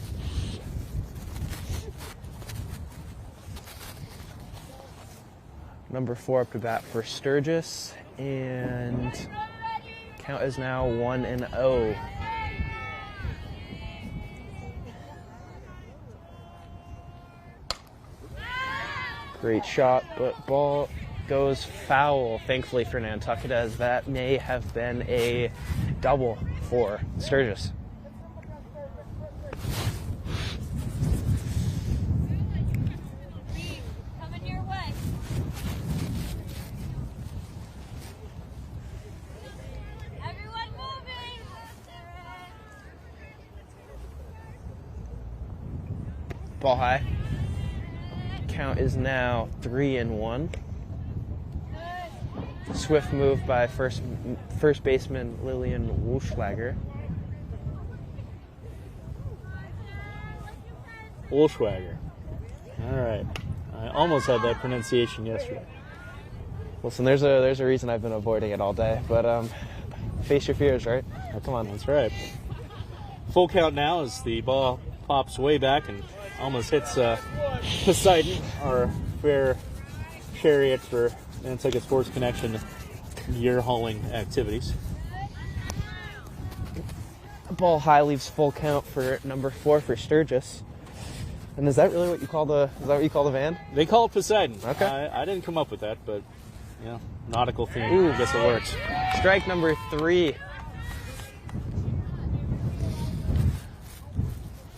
Number 4 up to bat for Sturgis, and count is now 1-0. Great shot, but ball goes foul, thankfully for Nantucket, as that may have been a double for Sturgis. Coming your way. Everyone moving. Ball high. Count is now 3-1. Swift move by first baseman Lillian Wolschlager. Wolschwager. All right. I almost had that pronunciation yesterday. Listen, there's a reason I've been avoiding it all day, but face your fears, right? Oh, come on, that's right. Full count now as the ball pops way back and almost hits Poseidon, our fair chariot for Nantucket Sports Connection gear hauling activities. Ball high leaves full count for number 4 for Sturgis. And is that really what you call the van? They call it Poseidon. Okay. I didn't come up with that, but yeah, nautical theme. Ooh. I guess it works. Strike number 3.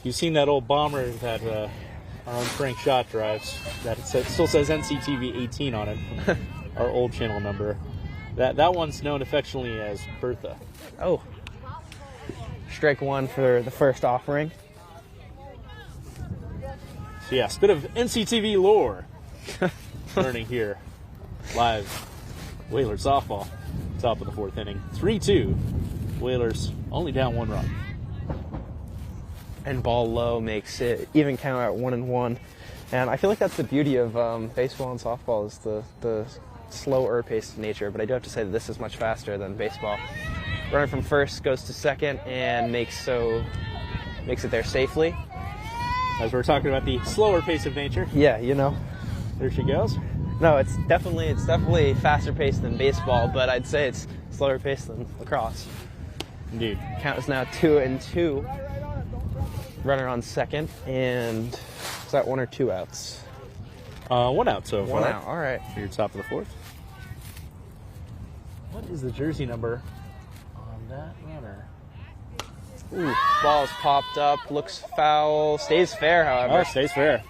You've seen that old bomber that our own Frank Schott drives that still says NCTV 18 on it. Our old channel number. That one's known affectionately as Bertha. Oh. Strike 1 for the first offering. So yes, bit of NCTV lore learning here. Live Whalers softball. Top of the 4th inning. 3-2. Whalers only down 1 run. And ball low makes it even count at 1-1. And I feel like that's the beauty of baseball and softball, is the slower paced nature. But I do have to say that this is much faster than baseball. Runner from first goes to second and makes it there safely. As we're talking about the slower pace of nature. Yeah, you know. There she goes. No, it's definitely faster paced than baseball, but I'd say it's slower paced than lacrosse. Indeed. Count is now 2-2. Runner on second, and is that 1 or 2 outs? 1 out so far. 1 out, all right. For your top of the 4th. What is the jersey number on that runner? Ooh, ball's popped up, looks foul, stays fair, however. Oh, stays fair.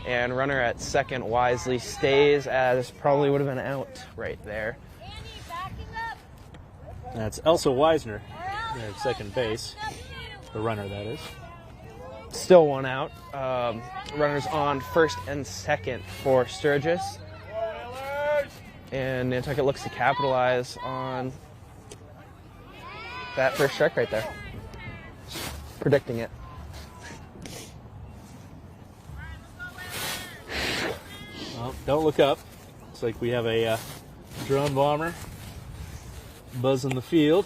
And runner at second wisely stays, as probably would have been out right there. That's Elsa Weisner there at second base. The runner, that is. Still 1 out. Runners on first and second for Sturgis. And Nantucket looks to capitalize on that first strike right there. Predicting it. Well, don't look up. Looks like we have a drone bomber buzzing the field.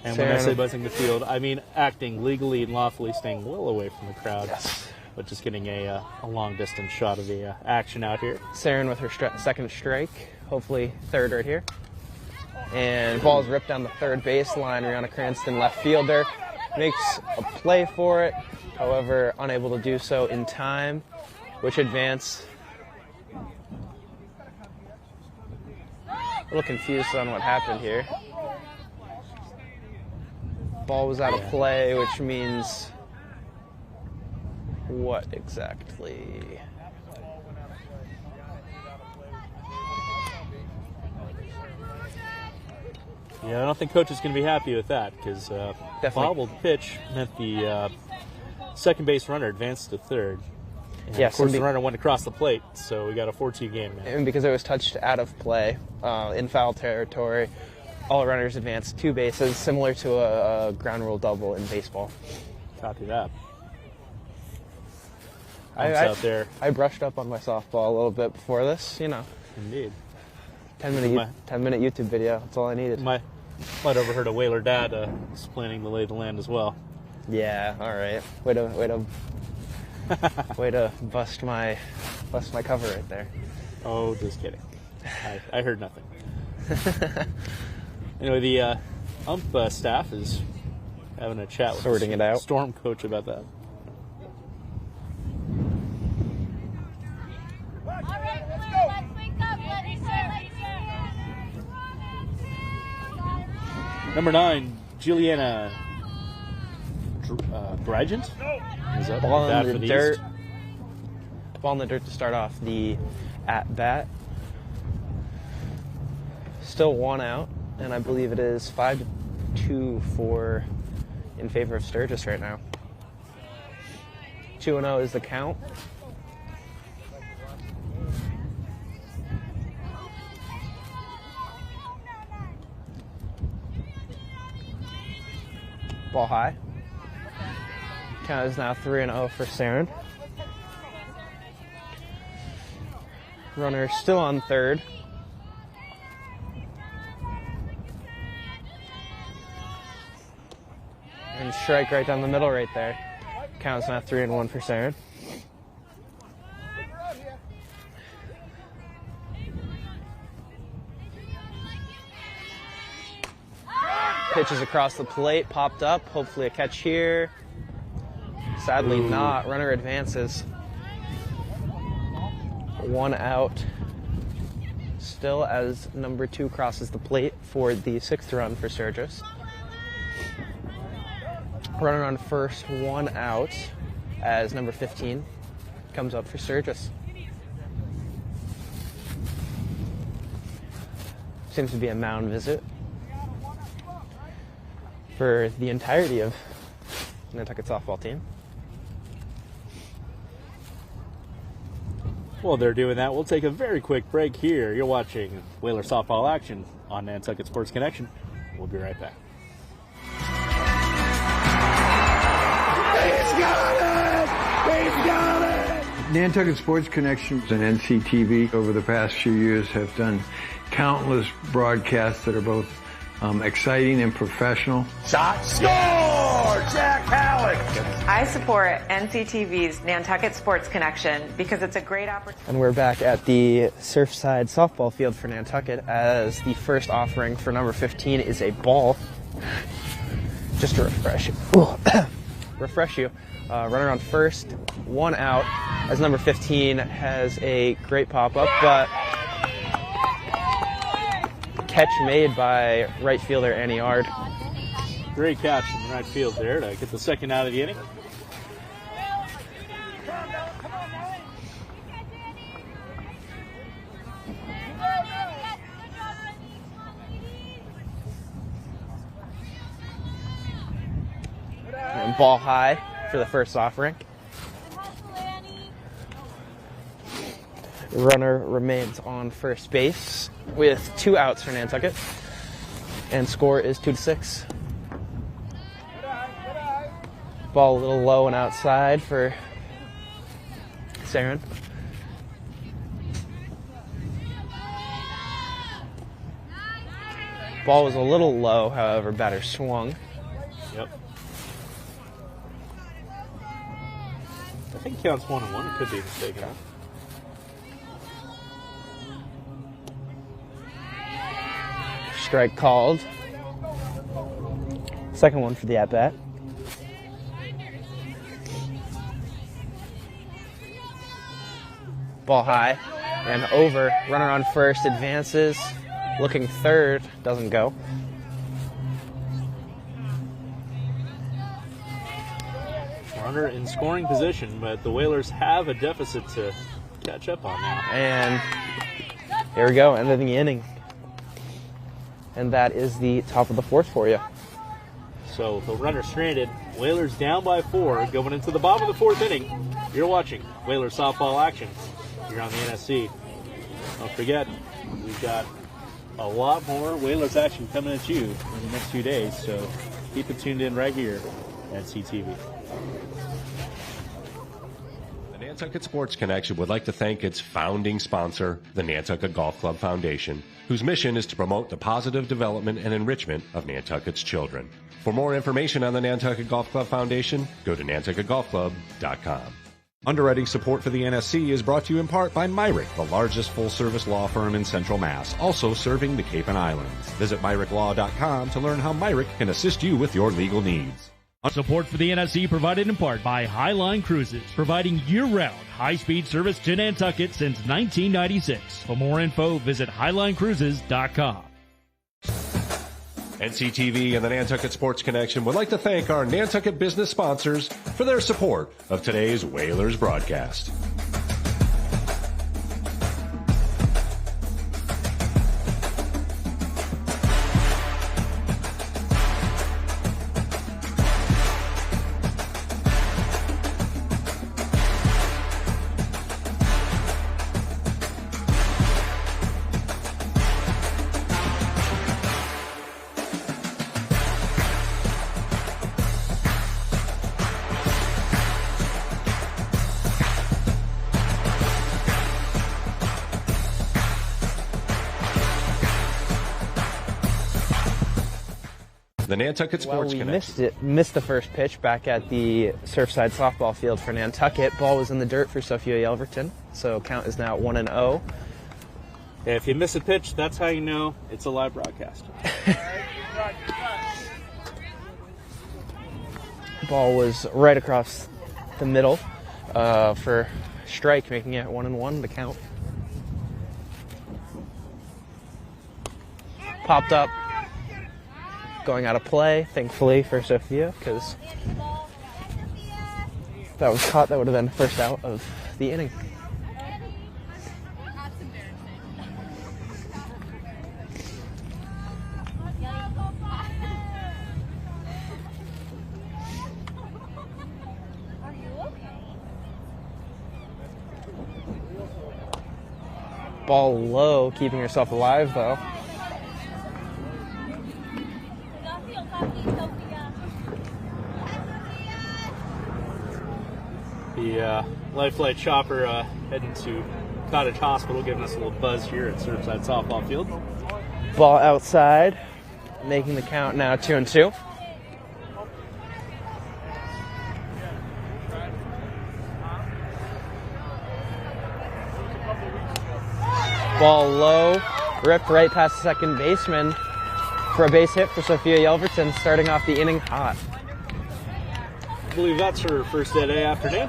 And when I say buzzing the field, I mean acting legally and lawfully, staying well away from the crowd. Yes. But just getting a long-distance shot of the action out here. Saren with her second strike, hopefully third right here. And ball's ripped down the third baseline. Rihanna Cranston, left fielder, makes a play for it. However, unable to do so in time, which advance. A little confused on what happened here. Ball was out of play, which means what exactly? Yeah, I don't think coach is going to be happy with that, because bobbled pitch meant the second base runner advanced to third. And yes, of course, the runner went across the plate, so we got a 4-2 game now. And because it was touched out of play in foul territory, all runners advance 2 bases, similar to a ground rule double in baseball. Copy that. out there. I brushed up on my softball a little bit before this, you know. Indeed. 10-minute YouTube video. That's all I needed. Might overheard a Whaler dad explaining the lay of the land as well. Yeah. All right. Way to bust my cover right there. Oh, just kidding. I heard nothing. Anyway, the ump staff is having a chat with sorting it out. Storm coach about that. Number 9, Juliana Grigent. Is that Ball bad in for the the dirt. East? Ball in the dirt to start off the at-bat. Still 1 out, and I believe it is 5-2 in favor of Sturgis right now. 2-0 is the count. Ball high. Count is now 3-0 for Saren. Runner still on third. And strike right down the middle right there. Count is now 3-1 for Saren. Pitches across the plate, popped up. Hopefully a catch here. Sadly not. Runner advances. 1 out. Still as number 2 crosses the plate for the 6th run for Sturgis. Runner on first, 1 out as number 15 comes up for Sturgis. Seems to be a mound visit for the entirety of the Nantucket softball team. While they're doing that, we'll take a very quick break here. You're watching Whaler softball action on Nantucket Sports Connection. We'll be right back. He's got it! He's got it! Nantucket Sports Connection and NCTV over the past few years have done countless broadcasts that are both exciting and professional. Shot, score! Jack Halleck! I support NCTV's Nantucket Sports Connection because it's a great opportunity. And we're back at the Surfside Softball Field for Nantucket as the first offering for number 15 is a ball. Just to refresh you. Runner on first, 1 out as number 15 has a great pop-up, but catch made by right fielder Annie Yard. Great catch in the right field there to get the second out of the inning. And ball high for the first offering. Runner remains on first base with 2 outs for Nantucket. And score is 2-6. Ball a little low and outside for Saren. Ball was a little low, however, batter swung. Yep. I think counts 1-1. It could be mistaken. Strike called. Second one for the at-bat. Ball high and over. Runner on first advances. Looking third. Doesn't go. Runner in scoring position, but the Whalers have a deficit to catch up on now. And here we go, end of the inning. And that is the top of the 4th for you. So the runner stranded. Whalers down by 4 going into the bottom of the 4th inning. You're watching Whalers softball action here on the NSC. Don't forget, we've got a lot more Whalers action coming at you in the next few days, so keep it tuned in right here at CTV. Nantucket Sports Connection would like to thank its founding sponsor, the Nantucket Golf Club Foundation, whose mission is to promote the positive development and enrichment of Nantucket's children. For more information on the Nantucket Golf Club Foundation, go to nantucketgolfclub.com. Underwriting support for the NSC is brought to you in part by Myrick, the largest full-service law firm in Central Mass, also serving the Cape and Islands. Visit MyrickLaw.com to learn how Myrick can assist you with your legal needs. Support for the NSC provided in part by Highline Cruises, providing year-round high-speed service to Nantucket since 1996. For more info, visit HighlineCruises.com. NCTV and the Nantucket Sports Connection would like to thank our Nantucket business sponsors for their support of today's Whalers broadcast. The Nantucket Sports Connection. Missed the first pitch back at the Surfside Softball Field for Nantucket. Ball was in the dirt for Sophia Yelverton, so count is now 1-0. If you miss a pitch, that's how you know it's a live broadcast. Ball was right across the middle for strike, making it 1-1 to count. Popped up. Going out of play, thankfully, for Sophia, because if that was caught, that would have been the first out of the inning. Ball low, keeping herself alive, though. The Life Flight chopper heading to Cottage Hospital, giving us a little buzz here at Surfside Softball Field. Ball outside, making the count now 2-2. Ball low, ripped right past the second baseman for a base hit for Sophia Yelverton, starting off the inning hot. I believe that's her first today afternoon.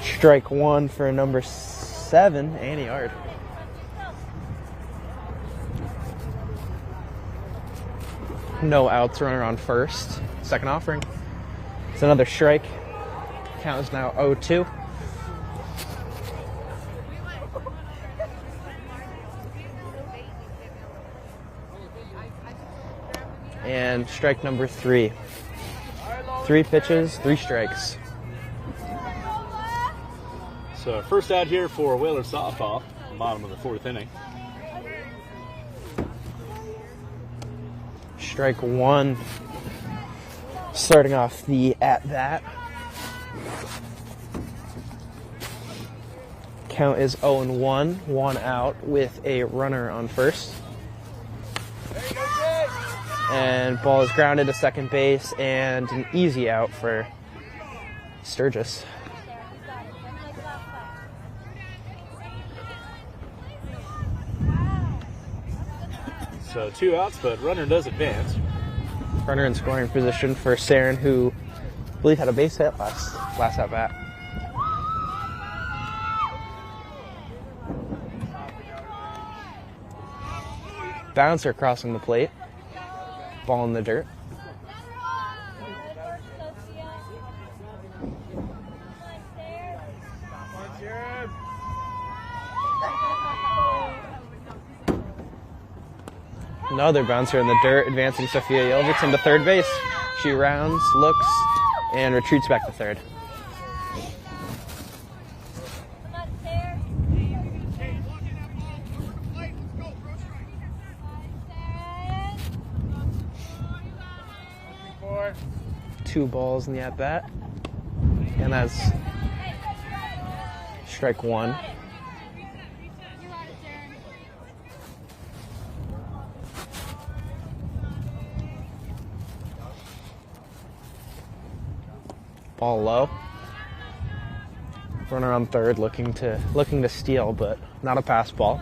Strike one for number 7, Annie Yard. No outs, runner on first. Second offering. It's another strike. Count is now 0-2. And strike number 3. 3 pitches, 3 strikes. So first out here for Whalers Softball, bottom of the 4th inning. Strike 1, starting off the at-bat. Count is 0-1, 1 out with a runner on first. And ball is grounded to second base and an easy out for Sturgis. So 2 outs, but runner does advance. Runner in scoring position for Saren, who I believe had a base hit last at bat. Bouncer crossing the plate. Ball in the dirt. Another bouncer in the dirt, advancing Sophia Yelverton to third base. She rounds, looks, and retreats back to third. 2 balls in the at-bat. And that's strike 1. Ball low. Runner on third looking to steal, but not a pass ball.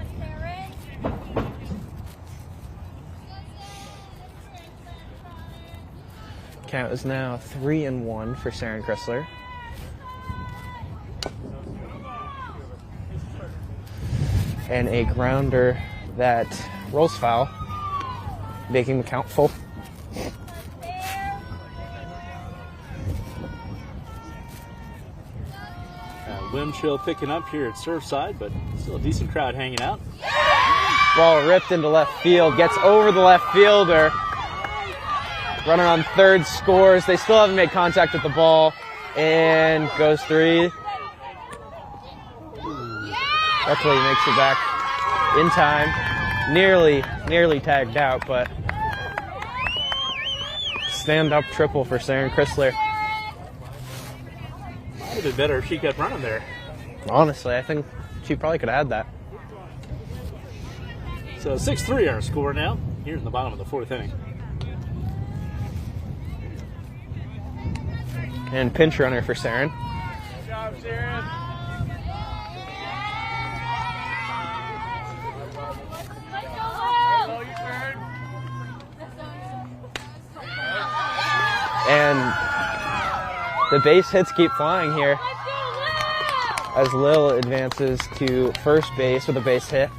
Count is now 3-1 for Saren Chrysler. And a grounder that rolls foul, making the count full. Wind chill picking up here at Surfside, but still a decent crowd hanging out. Ball ripped into left field, gets over the left fielder. Runner on third scores. They still haven't made contact with the ball, and goes 3. Luckily makes it back in time. Nearly tagged out, but stand-up triple for Saren Chrysler. Might have been better if she kept running there. Honestly, I think she probably could have had that. So 6-3 our score now, here in the bottom of the 4th inning. And pinch runner for Saren. Good job, Saren. And the base hits keep flying here as Lil advances to first base with a base hit.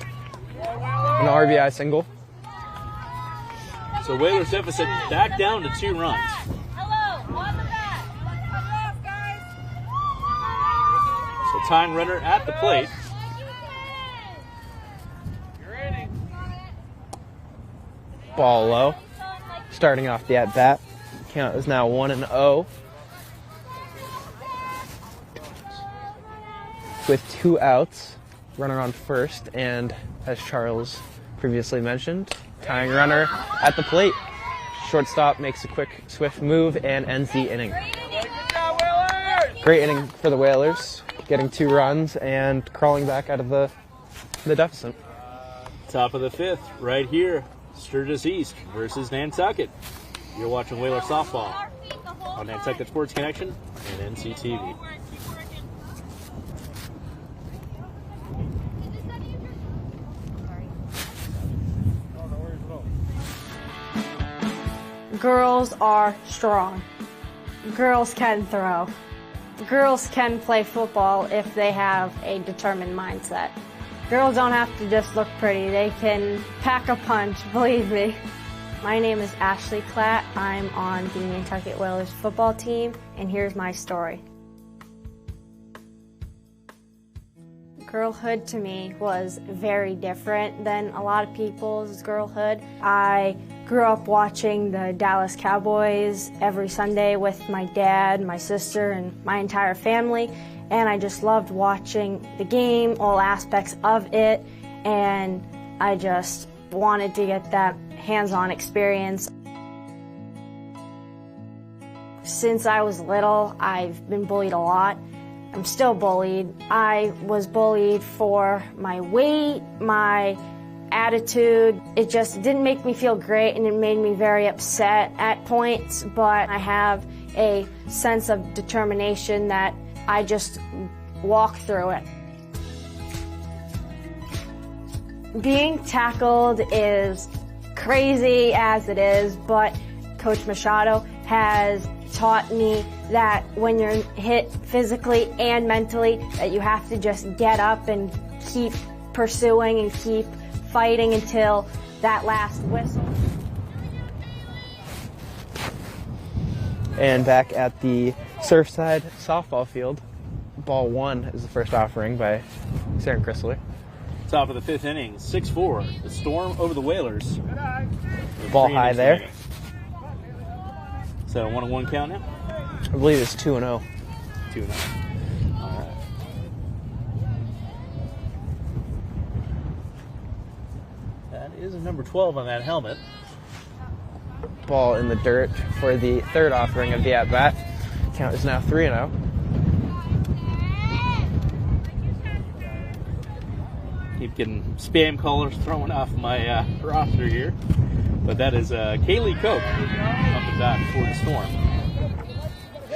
An RBI single. So Whalers deficit back down to 2 runs. So tying runner at the plate. Ball low. Starting off the at-bat. Count is now 1-0. With 2 outs. Runner on first, and as Charles previously mentioned, tying runner at the plate. Shortstop makes a quick, swift move and ends the inning. Great inning for the Whalers, getting 2 runs and crawling back out of the deficit. Top of the 5th, right here, Sturgis East versus Nantucket. You're watching Whalers Softball on Nantucket Sports Connection and NCTV. Girls are strong. Girls can throw. Girls can play football if they have a determined mindset. Girls don't have to just look pretty. They can pack a punch, believe me. My name is Ashley Klatt. I'm on the Nantucket Whalers football team, and here's my story. Girlhood to me was very different than a lot of people's girlhood. I grew up watching the Dallas Cowboys every Sunday with my dad, my sister, and my entire family, and I just loved watching the game, all aspects of it, and I just wanted to get that hands-on experience. Since I was little, I've been bullied a lot. I'm still bullied. I was bullied for my weight, my attitude. It just didn't make me feel great, and it made me very upset at points, but I have a sense of determination that I just walk through it. Being tackled is crazy as it is, but Coach Machado has taught me that when you're hit physically and mentally, that you have to just get up and keep pursuing and keep fighting until that last whistle. And back at the Surfside Softball Field, ball 1 is the first offering by Saren Chrysler. Top of the 5th inning, 6-4. The Storm over the Whalers. Ball high there. Is that a 1-1 count now? I believe it's 2-0. 2-0. All right. That is a number 12 on that helmet. Ball in the dirt for the third offering of the at-bat. Count is now 3-0. Keep getting spam callers thrown off my roster here. But that is Kaylee Koch up and bat for the Storm.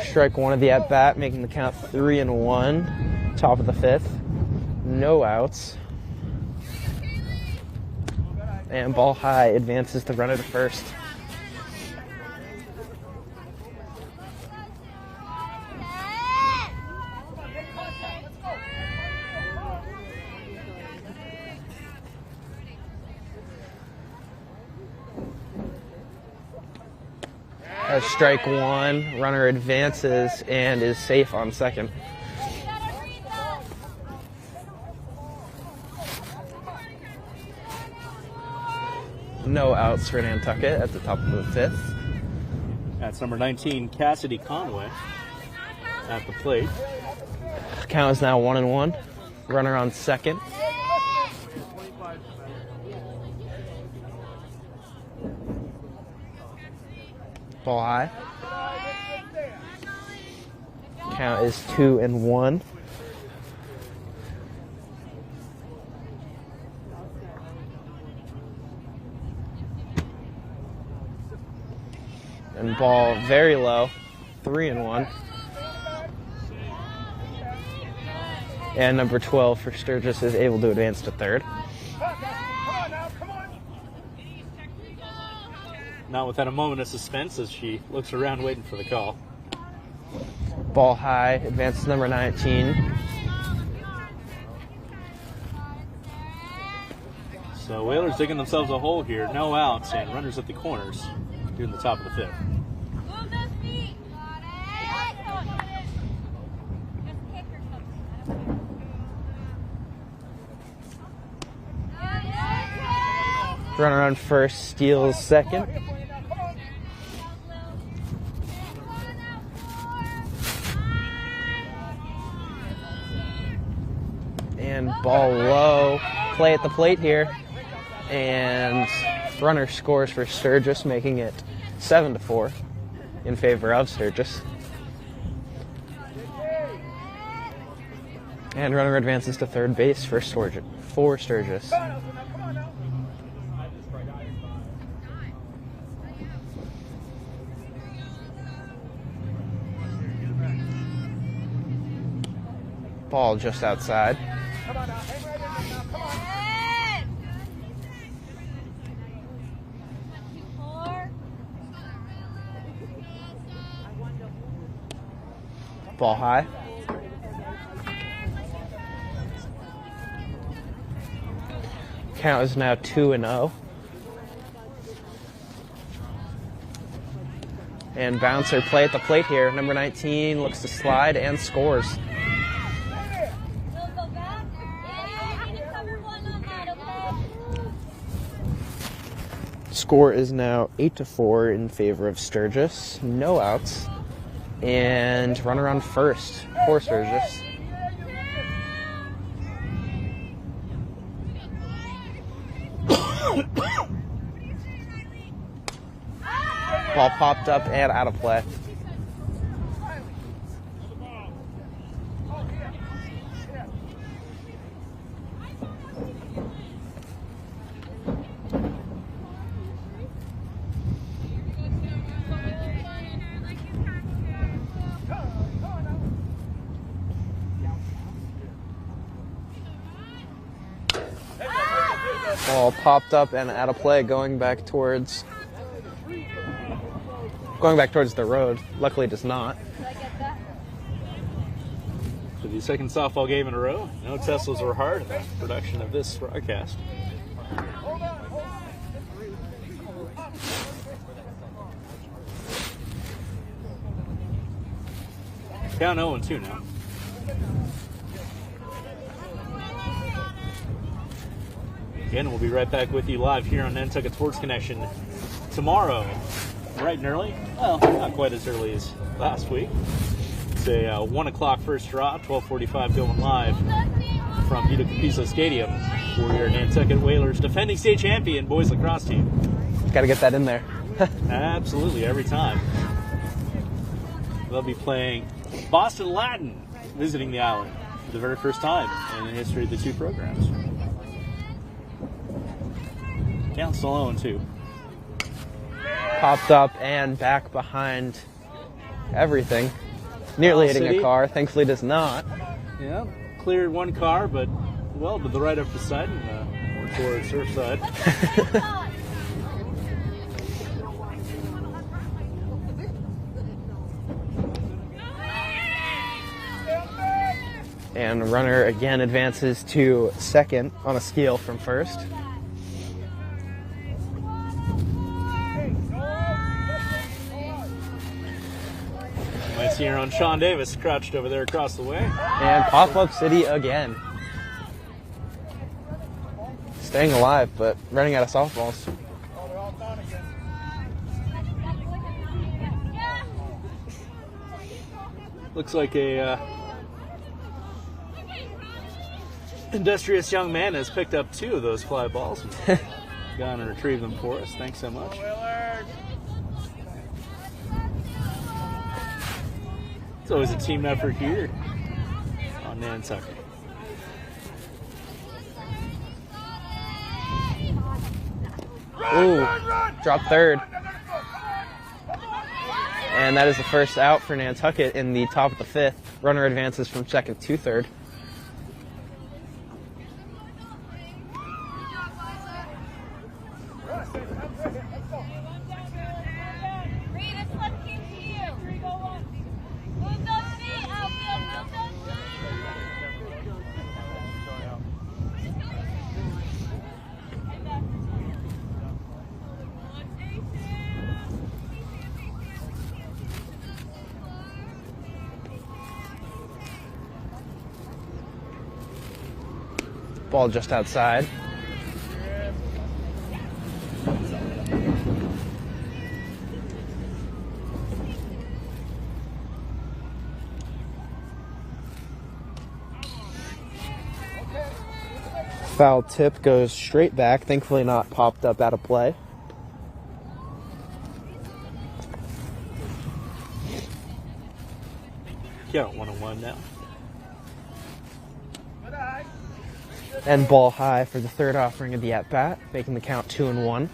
Strike one of the at-bat, making the count 3-1. Top of the fifth. No outs. And ball high advances the runner to first. Strike one, runner advances and is safe on second. No outs for Nantucket at the top of the fifth. That's number 19, Cassidy Conway at the plate. Count is now 1-1. Runner on second. Ball high. Count is 2-1. And ball very low, 3-1. And number 12 for Sturgis is able to advance to third. Not without a moment of suspense as she looks around waiting for the call. Ball high, advances number 19. So Whalers digging themselves a hole here. No outs and runners at the corners during the top of the fifth. Runner on first, steals second. And ball low. Play at the plate here. And runner scores for Sturgis, making it 7-4 in favor of Sturgis. And runner advances to third base for Sturgis. Ball just outside. Ball high. Count is now 2-0. And bouncer play at the plate here. Number 19 looks to slide and scores. Score is now 8-4 in favor of Sturgis. No outs. And runner on first for Sturgis. Ball popped up and out of play. Ball popped up and out of play, going back towards the road. Luckily it does not. For the second softball game in a row, no Teslas were hard in the production of this broadcast. Count 0-2 now. Again, we'll be right back with you live here on Nantucket Sports Connection tomorrow, bright and early. Well, not quite as early as last week. It's a 1 o'clock first draw, 12:45 going live from Utica Piso Stadium for your Nantucket Whalers defending state champion boys lacrosse team. Got to get that in there. Absolutely, every time. They'll be playing Boston Latin, visiting the island for the very first time in the history of the two programs. Count's still 0-2. Popped up and back behind everything. Nearly hitting a car. Thankfully does not. Yeah, cleared one car, but well to the right up the side and more toward Surfside. And runner again advances to second on a steal from first. Might see your own Sean Davis crouched over there across the way. And Pop-Up City again. Staying alive, but running out of softballs. Looks like a industrious young man has picked up 2 of those fly balls and gone and retrieved them for us. Thanks so much. It's always a team effort here on Nantucket. Ooh, drop third. And that is the first out for Nantucket in the top of the 5th. Runner advances from second to third. Ball just outside. Foul tip goes straight back, thankfully not popped up out of play. Count 1-1 now. And ball high for the third offering of the at-bat, making the count 2-1.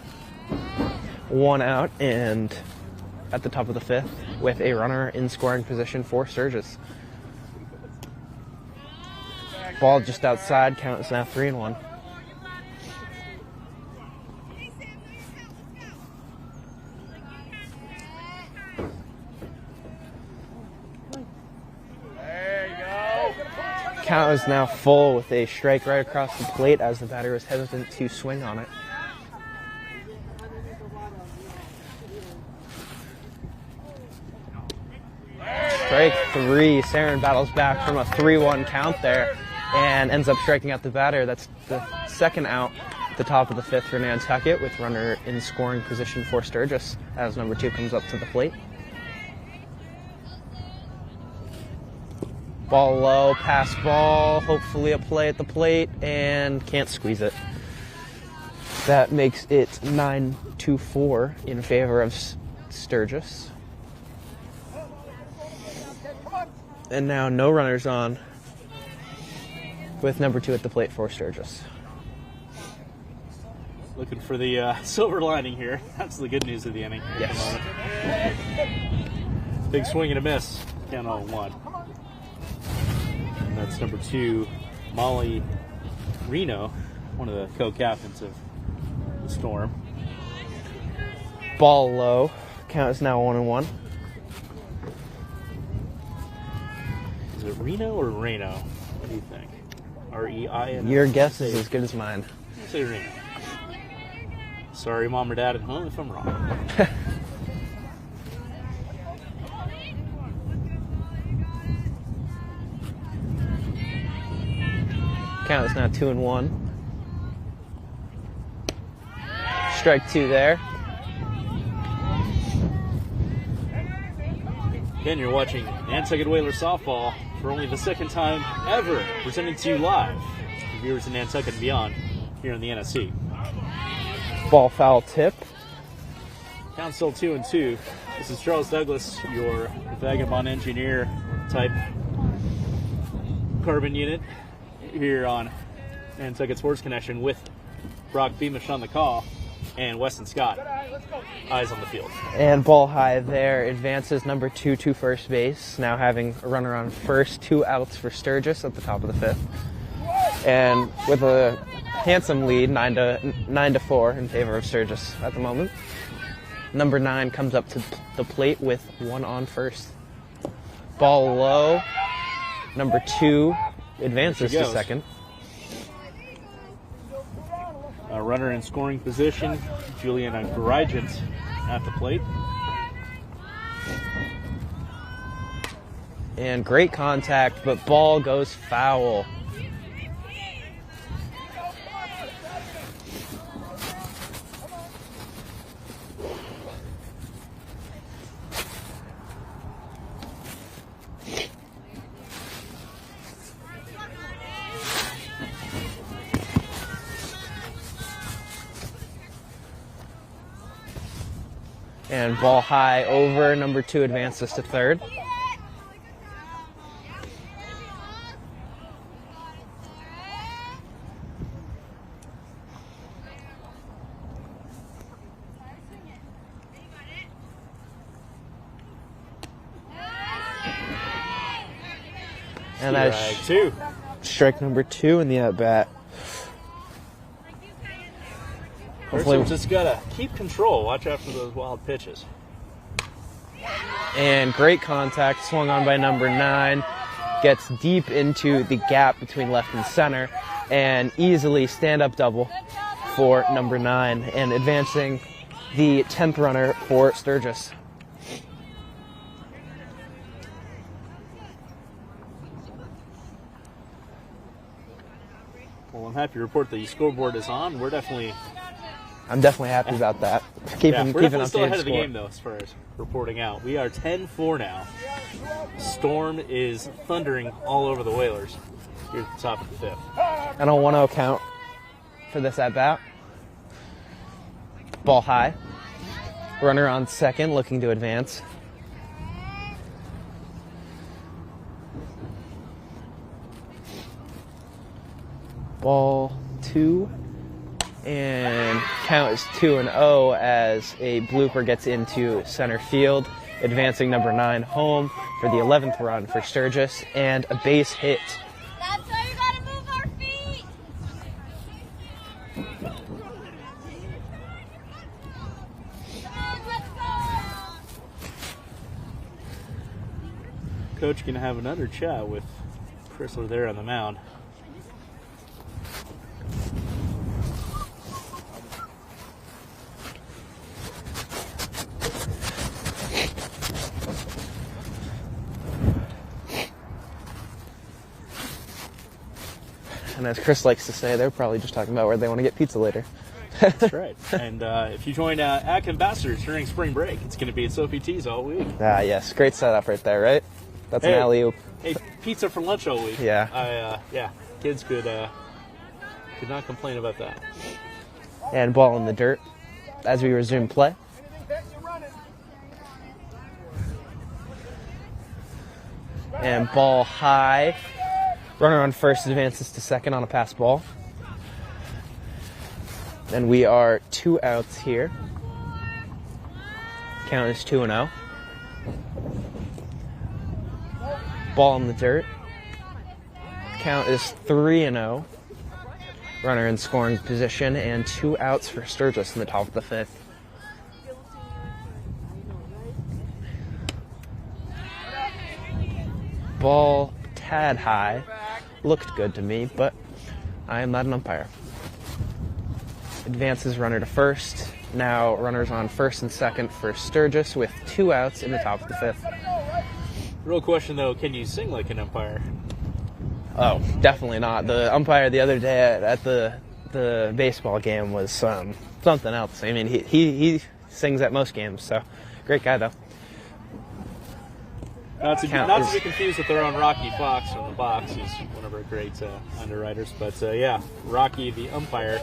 1 out and at the top of the 5th with a runner in scoring position for Sturgis. Ball just outside, count is now 3-1. Count is now full with a strike right across the plate as the batter is hesitant to swing on it. Strike 3. Saren battles back from a 3-1 count there and ends up striking out the batter. That's the second out at the top of the 5th for Nantucket with runner in scoring position for Sturgis as number 2 comes up to the plate. Ball low, pass ball, hopefully a play at the plate, and can't squeeze it. That makes it 9-4 in favor of Sturgis. And now no runners on with number 2 at the plate for Sturgis. Looking for the silver lining here. That's the good news of the inning. Yes. Big swing and a miss. Count 0-1. And that's number 2, Molly Reno, one of the co-captains of the Storm. Ball low. Count is now 1-1. Is it Reno or Reno? What do you think? R-E-I-N-O? Your guess is as good as mine. I'll say Reno. Sorry, Mom or Dad at home if I'm wrong. Count is now 2-1. Strike 2 there. Again, you're watching Nantucket Whalers Softball for only the second time ever presented to you live to viewers in Nantucket and beyond here in the NSC. Ball foul tip. Count still 2-2. This is Charles Douglas, your Vagabond Engineer type carbon unit here on Nantucket Sports Connection with Brock Beamish on the call and Weston Scott. Eyes on the field. And ball high there advances number 2 to first base, now having a runner on first, 2 outs for Sturgis at the top of the 5th. And with a handsome lead, 9-4 in favor of Sturgis at the moment. Number 9 comes up to the plate with 1 on first. Ball low. Number 2 advances to second. A runner in scoring position, Juliana Grigent at the plate. And great contact, but ball goes foul. And ball high over, number 2 advances to third. And that is strike number 2 in the at-bat. Hopefully, just gotta keep control. Watch out for those wild pitches. And great contact, swung on by number 9. Gets deep into the gap between left and center, and easily stand-up double for number 9, and advancing the 10th runner for Sturgis. Well, I'm happy to report the scoreboard is on. I'm definitely happy about that. We're definitely still ahead of the game, though, as far as reporting out. We are 10-4 now. Storm is thundering all over the Whalers here at the top of the 5th. And a 1-0 count for this at-bat. Ball high. Runner on second, looking to advance. Ball 2. And count is 2-0 as a blooper gets into center field, advancing number 9 home for the 11th run for Sturgis, and a base hit. That's why you gotta move our feet. Come on, let's go. Coach gonna have another chat with Chrysler there on the mound. And as Chris likes to say, they're probably just talking about where they want to get pizza later. That's right. And if you join ACK Ambassadors during spring break, it's going to be at Sophie T's all week. Ah, yes. Great setup right there, right? That's an alley-oop. Hey, pizza for lunch all week. Yeah. Kids could not complain about that. And ball in the dirt as we resume play. And ball high. Runner on first advances to second on a pass ball. And we are 2 outs here. Count is 2-0. Ball in the dirt. Count is 3-0. Runner in scoring position, and 2 outs for Sturgis in the top of the 5th. Ball tad high. Looked good to me, but I am not an umpire. Advances runner to first. Now runners on first and second for Sturgis with 2 outs in the top of the 5th. Real question, though, can you sing like an umpire? Oh, definitely not. The umpire the other day at the baseball game was something else. I mean, he sings at most games, so great guy, though. Not to be confused with their own Rocky Fox from the box, who's one of our great underwriters. But Rocky, the umpire,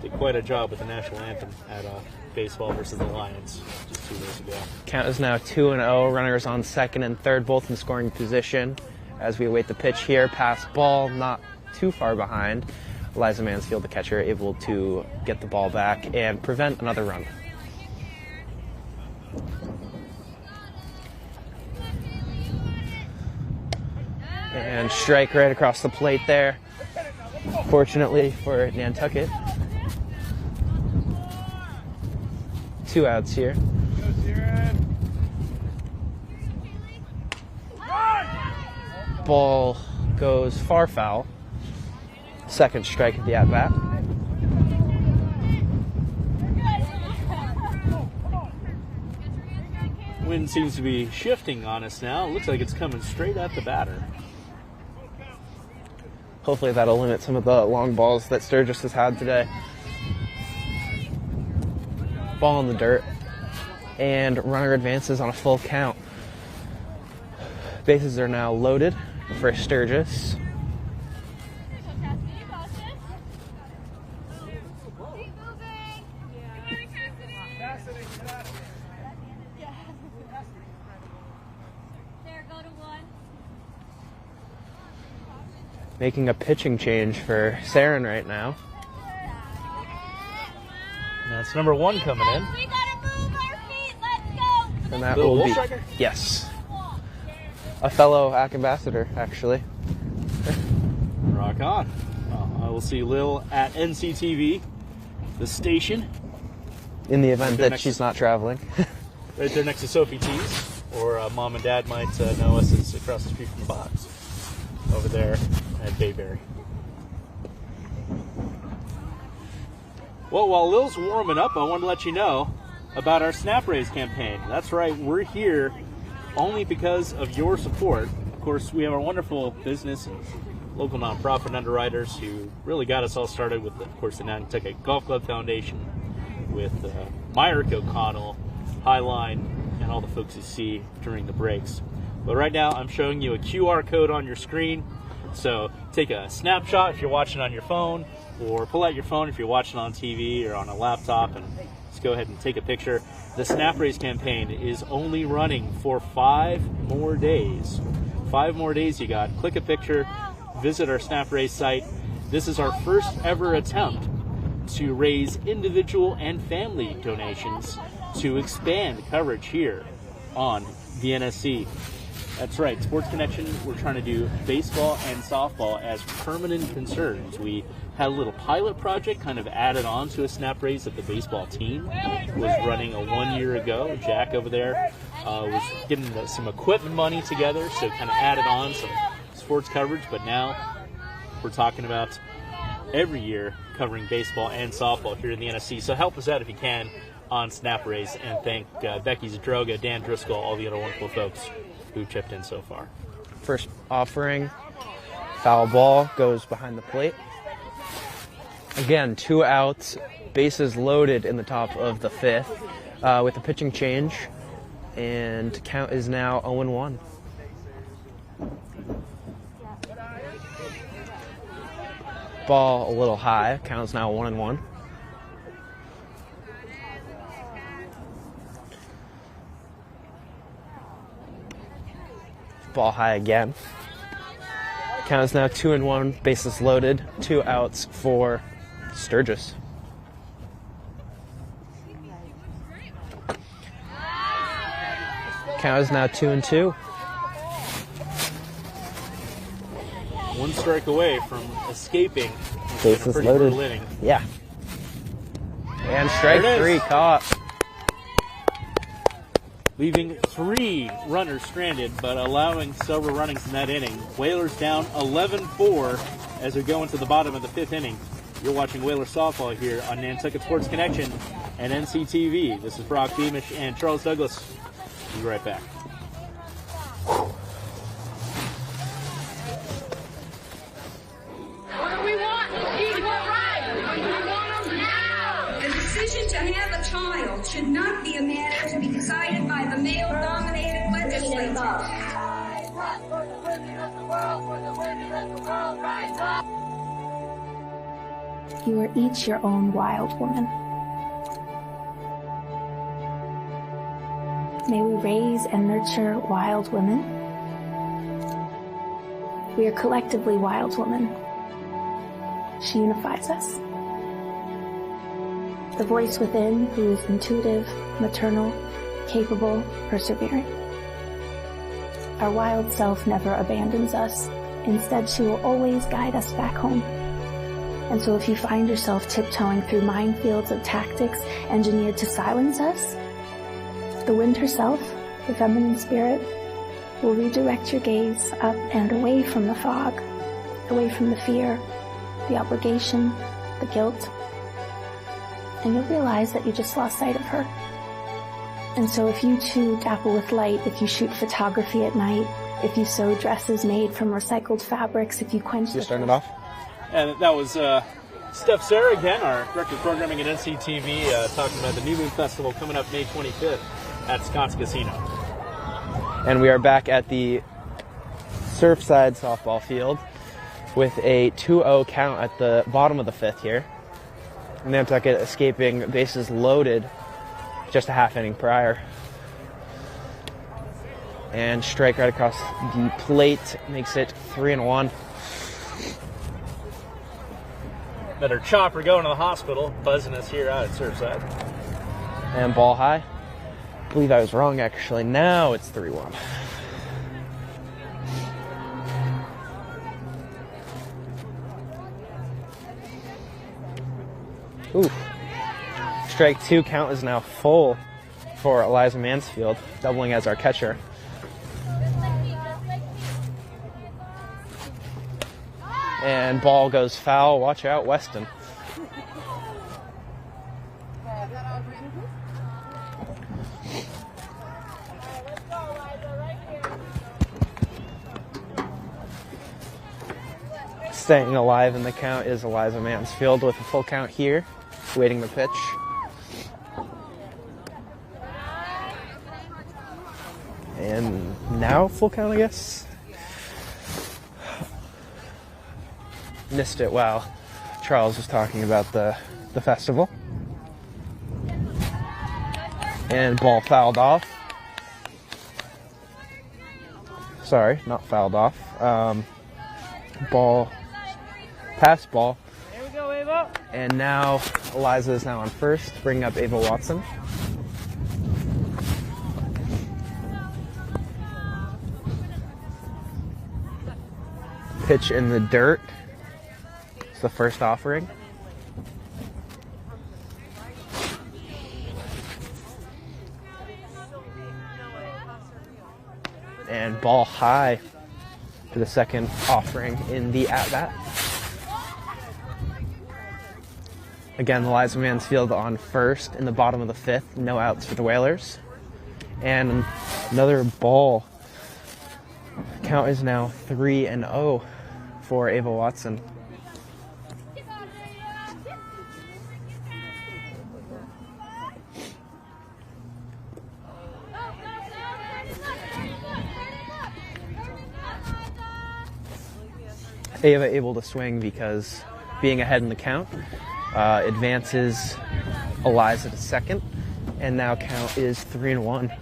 did quite a job with the national anthem at baseball versus the Lions just 2 years ago. Count is now 2-0. Runners on second and third, both in scoring position. As we await the pitch here, pass ball, not too far behind. Eliza Mansfield, the catcher, able to get the ball back and prevent another run. And strike right across the plate there. Fortunately for Nantucket. 2 outs here. Ball goes far foul. Second strike of the at-bat. Wind seems to be shifting on us now. Looks like it's coming straight at the batter. Hopefully that'll limit some of the long balls that Sturgis has had today. Ball in the dirt. And runner advances on a full count. Bases are now loaded for Sturgis. Making a pitching change for Saren right now. That's number 1 coming in. And that will be, yes, a fellow ACK ambassador, actually. Rock on. Well, I will see Lil at NCTV, the station. In the event that she's not traveling. Right there next to Sophie T's, or Mom and Dad might know us. It's across the street from the box over there at Bayberry. Well, while Lil's warming up, I want to let you know about our Snap Raise campaign. That's right, we're here only because of your support. Of course, we have our wonderful business and local nonprofit underwriters who really got us all started with, of course, the Nantucket Golf Club Foundation, with Myrick O'Connell, Highline, and all the folks you see during the breaks. But right now, I'm showing you a QR code on your screen. So take a snapshot if you're watching on your phone, or pull out your phone if you're watching on TV or on a laptop, and just go ahead and take a picture. The Snap Raise campaign is only running for 5 more days. 5 more days you got. Click a picture, visit our Snap Raise site. This is our first ever attempt to raise individual and family donations to expand coverage here on the NSC. That's right, Sports Connection, we're trying to do baseball and softball as permanent concerns. We had a little pilot project kind of added on to a Snap Raise that the baseball team was running 1 year ago. Jack over there was getting some equipment money together, so kind of added on some sports coverage. But now we're talking about every year covering baseball and softball here in the NSC. So help us out if you can on Snap Raise, and thank Becky Zadroga, Dan Driscoll, all the other wonderful folks who chipped in so far. First offering, foul ball, goes behind the plate. Again, 2 outs, bases loaded in the top of the 5th with a pitching change, and count is now 0-1. Ball a little high, count is now 1-1. Ball high again. Count is now 2-1, bases loaded, 2 outs for Sturgis. Count is now 2-2. 1 strike away from escaping. Bases loaded. Yeah. And strike 3 caught. Leaving 3 runners stranded, but allowing several runnings in that inning. Whalers down 11-4 as we go into the bottom of the 5th inning. You're watching Whalers Softball here on Nantucket Sports Connection and NCTV. This is Brock Beamish and Charles Douglas. We'll be right back. What do we want? Equal rights. We want them now. The decision to have a child should not be a matter to be decided by the male-dominated legislature. You are each your own wild woman. May we raise and nurture wild women. We are collectively wild women. She unifies us. The voice within who is intuitive, maternal, capable, persevering. Our wild self never abandons us. Instead, she will always guide us back home. And so if you find yourself tiptoeing through minefields of tactics engineered to silence us, the wind herself, the feminine spirit, will redirect your gaze up and away from the fog, away from the fear, the obligation, the guilt. And you'll realize that you just lost sight of her. And so if you too dapple with light, if you shoot photography at night, if you sew dresses made from recycled fabrics, if you quench You starting it off? And that was Steph Sarah again, our Director of Programming at NCTV, talking about the New Moon Festival coming up May 25th at Scott's Casino. And we are back at the Surfside Softball Field with a 2-0 count at the bottom of the fifth here. Nantucket escaping bases loaded just a half inning prior. And strike right across the plate makes it 3-1. Better chopper going to the hospital, buzzing us here out at Surfside. And ball high. I believe I was wrong actually. Now it's 3-1. Ooh. Strike two count is now full for Eliza Mansfield, doubling as our catcher. And ball goes foul. Watch out, Weston. Staying alive in the count is Eliza Mansfield with a full count here, waiting the pitch. And now full count, I guess. Missed it while Charles was talking about the festival. And ball fouled off. Sorry, not fouled off. Pass ball. There we go, Ava. And now Eliza is now on first, bringing up Ava Watson. Pitch in the dirt. It's the first offering. And ball high for the second offering in the at-bat. Again, Eliza Mansfield on first in the bottom of the fifth. No outs for the Whalers. And another ball. Count is now 3-0 for Ava Watson. Ava able to swing because being ahead in the count advances Eliza to second, and now count is 3-1.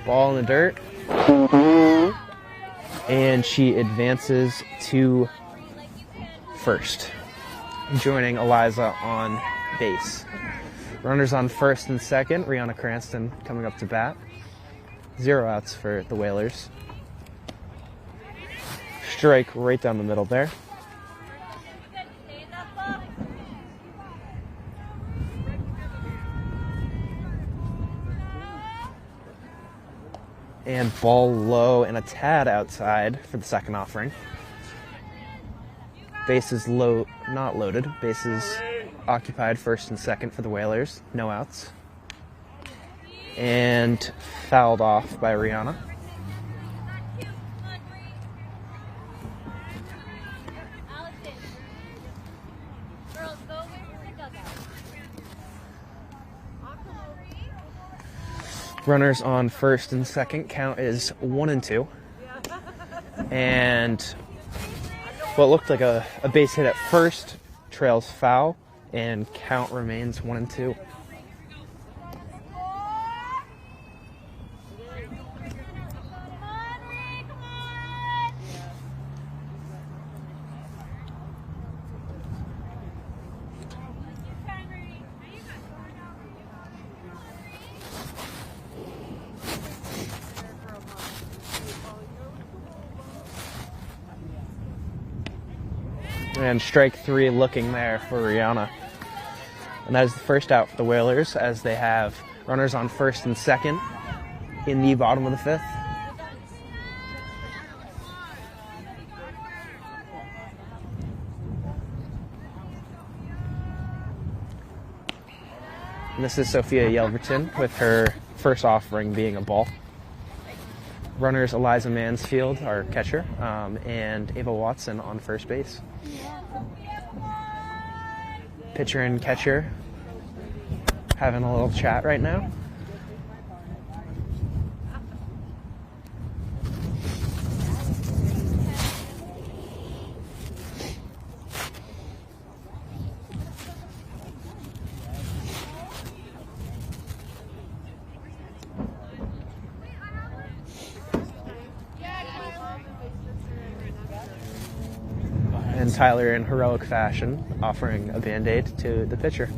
Ball in the dirt, and she advances to first, joining Eliza on base. Runners on first and second. Rihanna Cranston coming up to bat. 0 outs for the Whalers. Strike right down the middle there. And ball low and a tad outside for the second offering. Bases low, not loaded. Bases occupied first and second for the Whalers. No outs. And fouled off by Rihanna. Runners on first and second. Count is 1-2. And what looked like a base hit at first trails foul, and count remains 1-2. And strike 3 looking there for Rihanna. And that is the first out for the Whalers, as they have runners on first and second in the bottom of the 5th. And this is Sophia Yelverton with her first offering being a ball. Runners Eliza Mansfield, our catcher, and Ava Watson on first base. Pitcher and catcher having a little chat right now. And Tyler, in heroic fashion, offering a Band-Aid to the pitcher.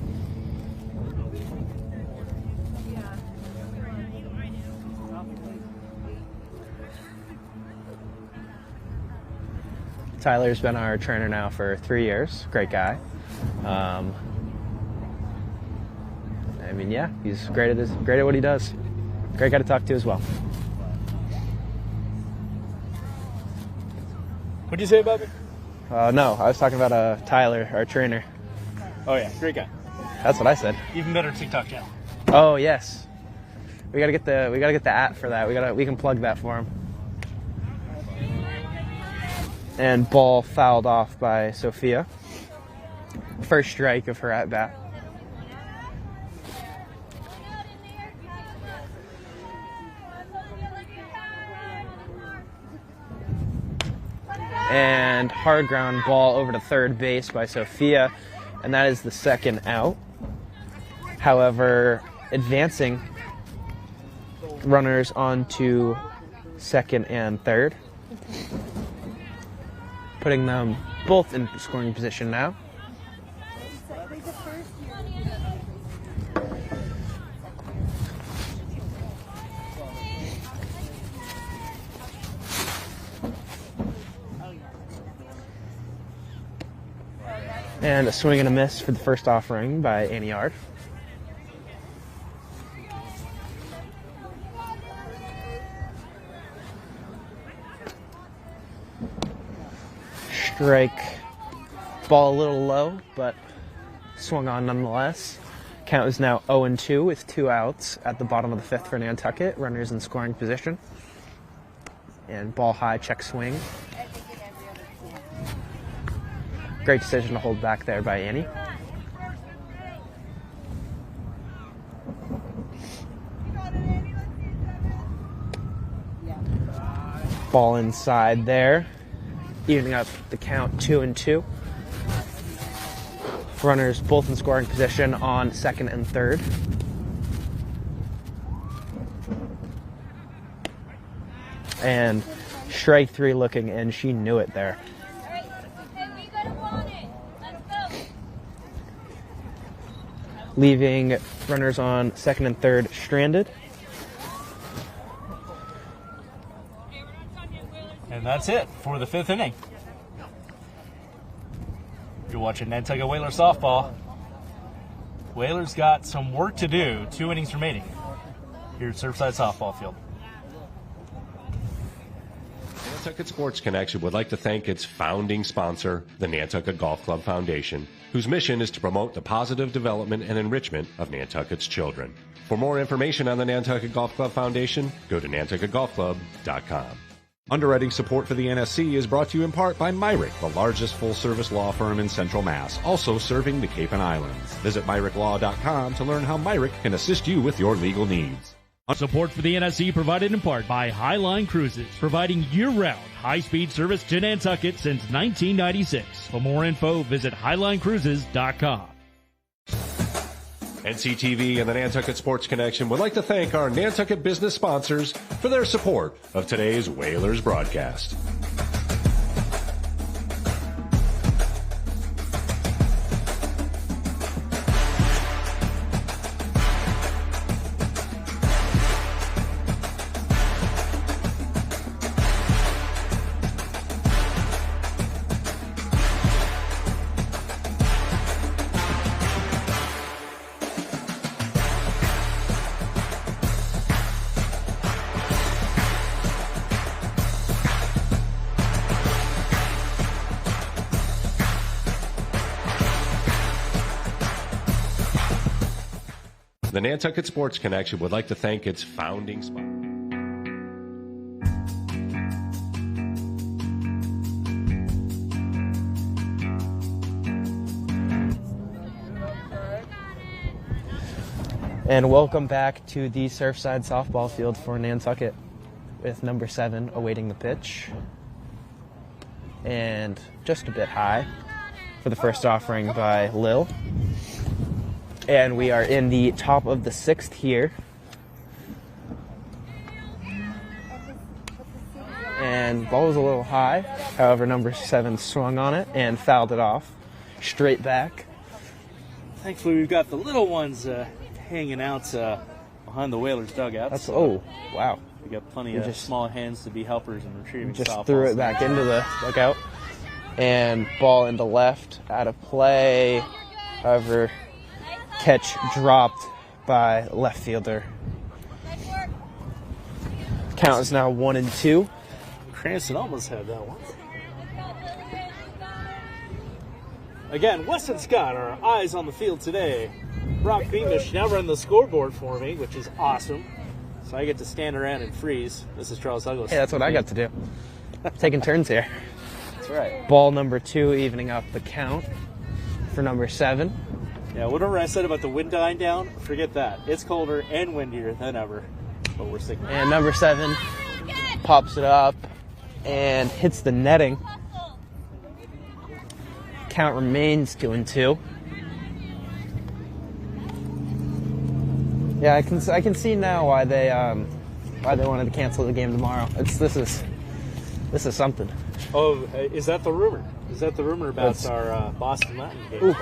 Tyler's been our trainer now for 3 years. Great guy. I mean, yeah, he's great at what he does. Great guy to talk to as well. What'd you say about me? No, I was talking about Tyler, our trainer. Oh yeah, great guy. That's what I said. Even better TikTok channel. Oh yes, we gotta get the app for that. We can plug that for him. And ball fouled off by Sophia. First strike of her at bat. And hard ground ball over to third base by Sophia, and that is the second out. However, advancing runners onto second and third, putting them both in scoring position now. And a swing and a miss for the first offering by Annie Yard. Strike. Ball a little low, but swung on nonetheless. Count is now 0-2 with 2 outs at the bottom of the 5th for Nantucket. Runners in scoring position. And ball high, check swing. Great decision to hold back there by Annie. Ball inside there, evening up the count 2-2. Runners both in scoring position on second and third. And strike 3 looking, and she knew it there. Leaving runners on second and third stranded. And that's it for the 5th inning. You're watching Nantucket Whalers Softball. Whalers got some work to do, 2 innings remaining here at Surfside Softball Field. Nantucket Sports Connection would like to thank its founding sponsor, the Nantucket Golf Club Foundation, whose mission is to promote the positive development and enrichment of Nantucket's children. For more information on the Nantucket Golf Club Foundation, go to nantucketgolfclub.com. Underwriting support for the NSC is brought to you in part by Myrick, the largest full-service law firm in Central Mass, also serving the Cape and Islands. Visit MyrickLaw.com to learn how Myrick can assist you with your legal needs. Support for the NSC provided in part by Highline Cruises, providing year-round high-speed service to Nantucket since 1996. For more info, visit HighlineCruises.com. NCTV and the Nantucket Sports Connection would like to thank our Nantucket business sponsors for their support of today's Whalers broadcast. The Nantucket Sports Connection would like to thank its founding sponsor. And welcome back to the Surfside Softball Field for Nantucket, with number 7 awaiting the pitch. And just a bit high for the first offering by Lil. And we are in the top of the 6th here. And ball was a little high. However, number 7 swung on it and fouled it off. Straight back. Thankfully, we've got the little ones hanging out behind the Whalers dugout. That's, oh, wow. We got plenty of small hands to be helpers in retrieving softballs. Just threw it back into the dugout. And ball into left, out of play. However, catch dropped by left fielder. Count is now 1-2. Cranston almost had that one. Again, Weston Scott, our eyes on the field today. Brock Beamish now running the scoreboard for me, which is awesome. So I get to stand around and freeze. This is Charles Douglas. Hey, that's what I got to do. Taking turns here. That's right. Ball number 2, evening up the count for number 7. Yeah, whatever I said about the wind dying down, forget that. It's colder and windier than ever, but we're sticking. And number 7 pops it up and hits the netting. Count remains 2-2. Yeah, I can see now why they wanted to cancel the game tomorrow. This is something. Oh, is that the rumor? Is that the rumor about our Boston Latin game? Ooh.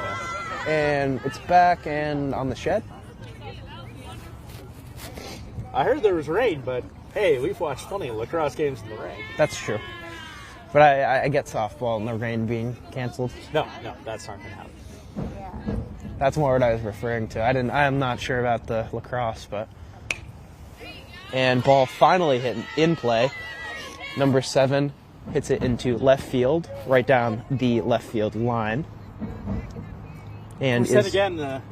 And it's back and on the shed. I heard there was rain, but hey, we've watched plenty of lacrosse games in the rain. That's true. But I get softball and the rain being canceled. No, that's not going to happen. That's more what I was referring to. I'm not sure about the lacrosse, but. And ball finally hit in play. Number 7 hits it into left field, right down the left field line. And then again,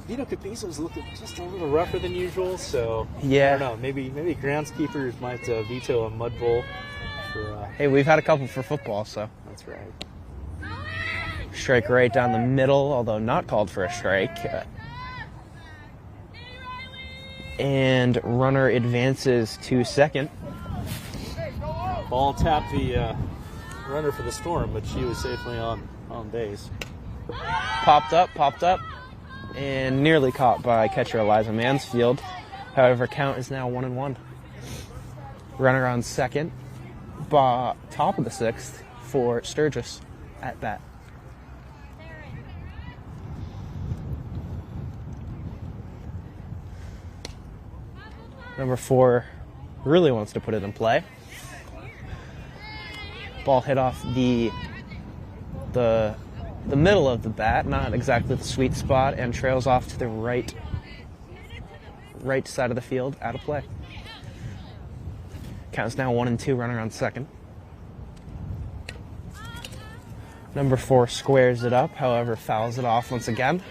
Vito Capizzo's looking just a little rougher than usual, so yeah. I don't know. Maybe groundskeepers might veto a mud bowl. Hey, we've had a couple for football, so that's right. Strike right down the middle, although not called for a strike. And runner advances to second. Ball tapped the runner for the Storm, but she was safely on base. Popped up, and nearly caught by catcher Eliza Mansfield. However, count is now 1-1. Runner on second, top of the 6th for Sturgis at bat. Number 4 really wants to put it in play. Ball hit off the middle of the bat, not exactly the sweet spot, and trails off to the right side of the field, out of play. Counts now 1-2, runner on second. Number 4 squares it up, however, fouls it off once again.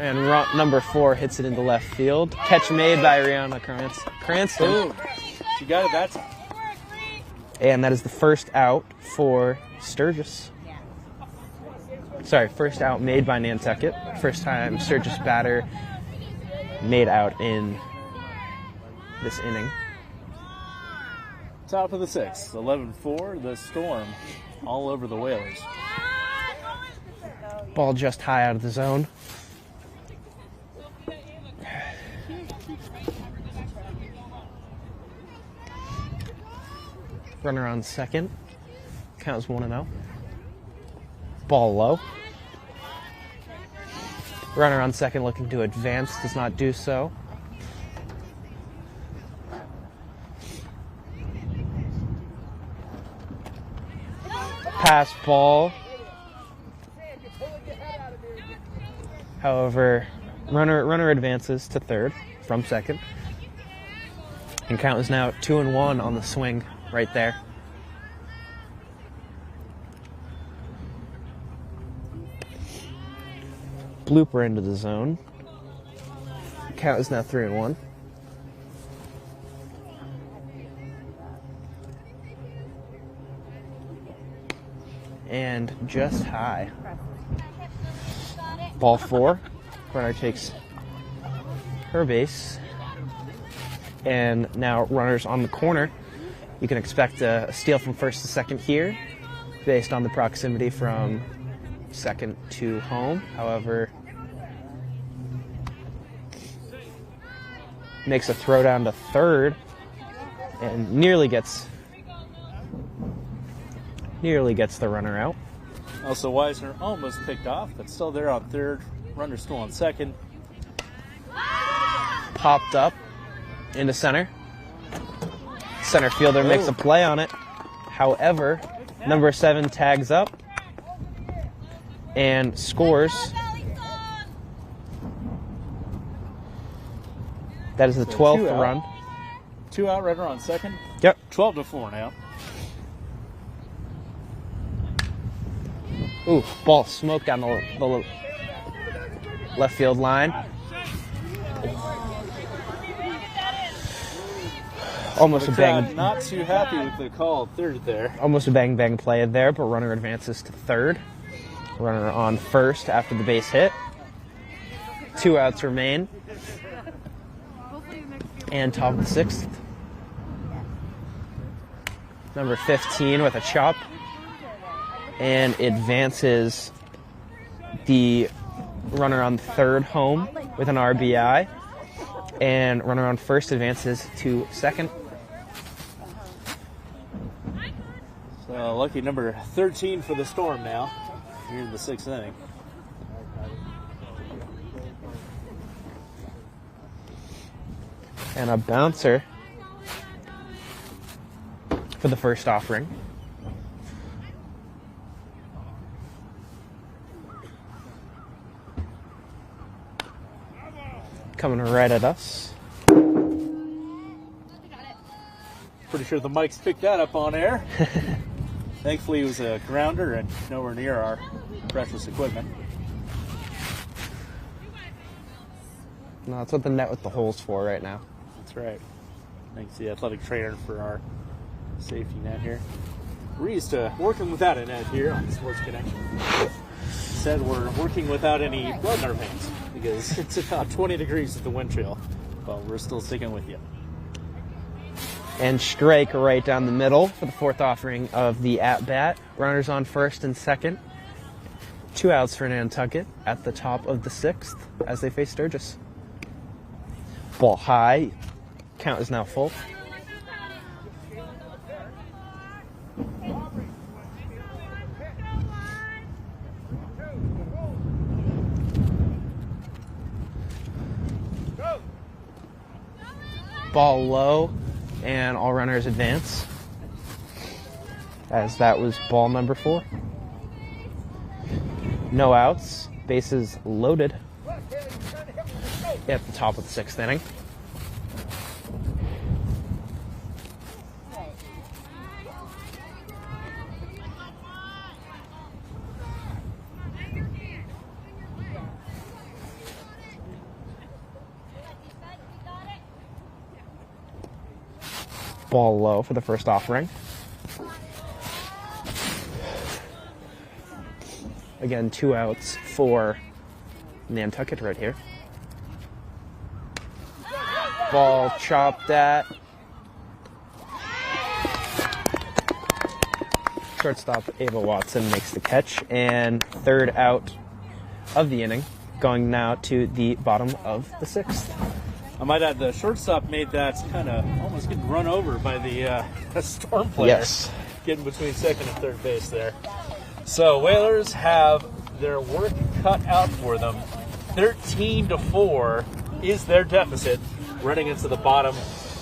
And number 4 hits it into left field. Catch made by Rihanna Cranston. Boom. She got it that time. And that is the first out for Sturgis. Sorry, first out made by Nantucket. First time Sturgis batter made out in this inning. Top of the 6th, 11-4, the Storm all over the Whalers. Ball just high out of the zone. Runner on second. Counts 1-0. Ball low. Runner on second looking to advance, does not do so. Pass ball. However, runner advances to third from second. And count is now 2-1 on the swing right there. Blooper into the zone. Count is now 3-1. And just high. Ball 4. Runner takes her base. And now runners on the corner. You can expect a steal from first to second here based on the proximity from second to home. However, makes a throw down to third and nearly gets the runner out. Also, Weisner almost picked off, but still there on third. Runner still on second. Popped up into center. Center fielder makes a play on it. However, number 7 tags up and scores. That is the 12th run. 2 out, runner on second. Yep. 12-4 now. Ooh, ball smoked down the left field line. Almost a bang. Not too happy with the call at third there. Almost a bang play there, but runner advances to third. Runner on first after the base hit. 2 outs remain. And top of the 6th. Number 15 with a chop. And advances the runner on third home with an RBI. And runner on first advances to second. So lucky number 13 for the Storm now, here in the 6th inning. And a bouncer for the first offering. Coming right at us. Pretty sure the mics picked that up on air. Thankfully, it was a grounder and nowhere near our precious equipment. No, that's what the net with the holes for right now. That's right. Thanks to the athletic trainer for our safety net here. We're used to working without a net here on the Sports Connection. Said we're working without any blood in our veins because it's about 20 degrees at the wind chill. But we're still sticking with you. And strike right down the middle for the 4th offering of the at-bat. Runners on first and second. 2 outs for Nantucket at the top of the 6th as they face Sturgis. Ball high. Count is now full. Ball low, and all runners advance, as that was ball number 4. No outs, bases loaded at the top of the 6th inning. Ball low for the first offering. Again, 2 outs for Nantucket right here. Ball chopped at Shortstop Ava Watson makes the catch, and third out of the inning, going now to the bottom of the 6th. I might add the shortstop made that kind of almost getting run over by the Storm player. Yes. Getting between second and third base there. So Whalers have their work cut out for them. 13-4 is their deficit running into the bottom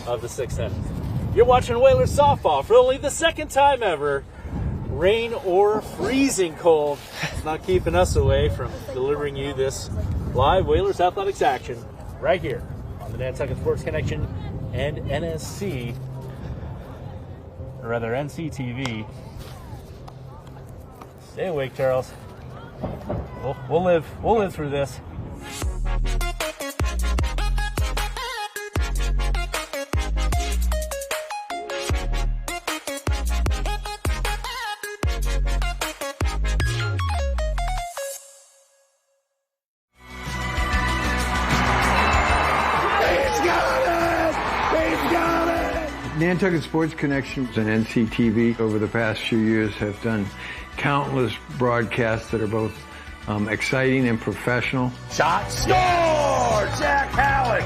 of the 6th inning. You're watching Whalers softball for only the second time ever. Rain or freezing cold. It's not keeping us away from delivering you this live Whalers athletics action right here on the Nantucket Sports Connection and NCTV. Stay awake, Charles. We'll live through this. Nantucket Sports Connection and NCTV over the past few years have done countless broadcasts that are both exciting and professional. Shot, score! Jack Halleck!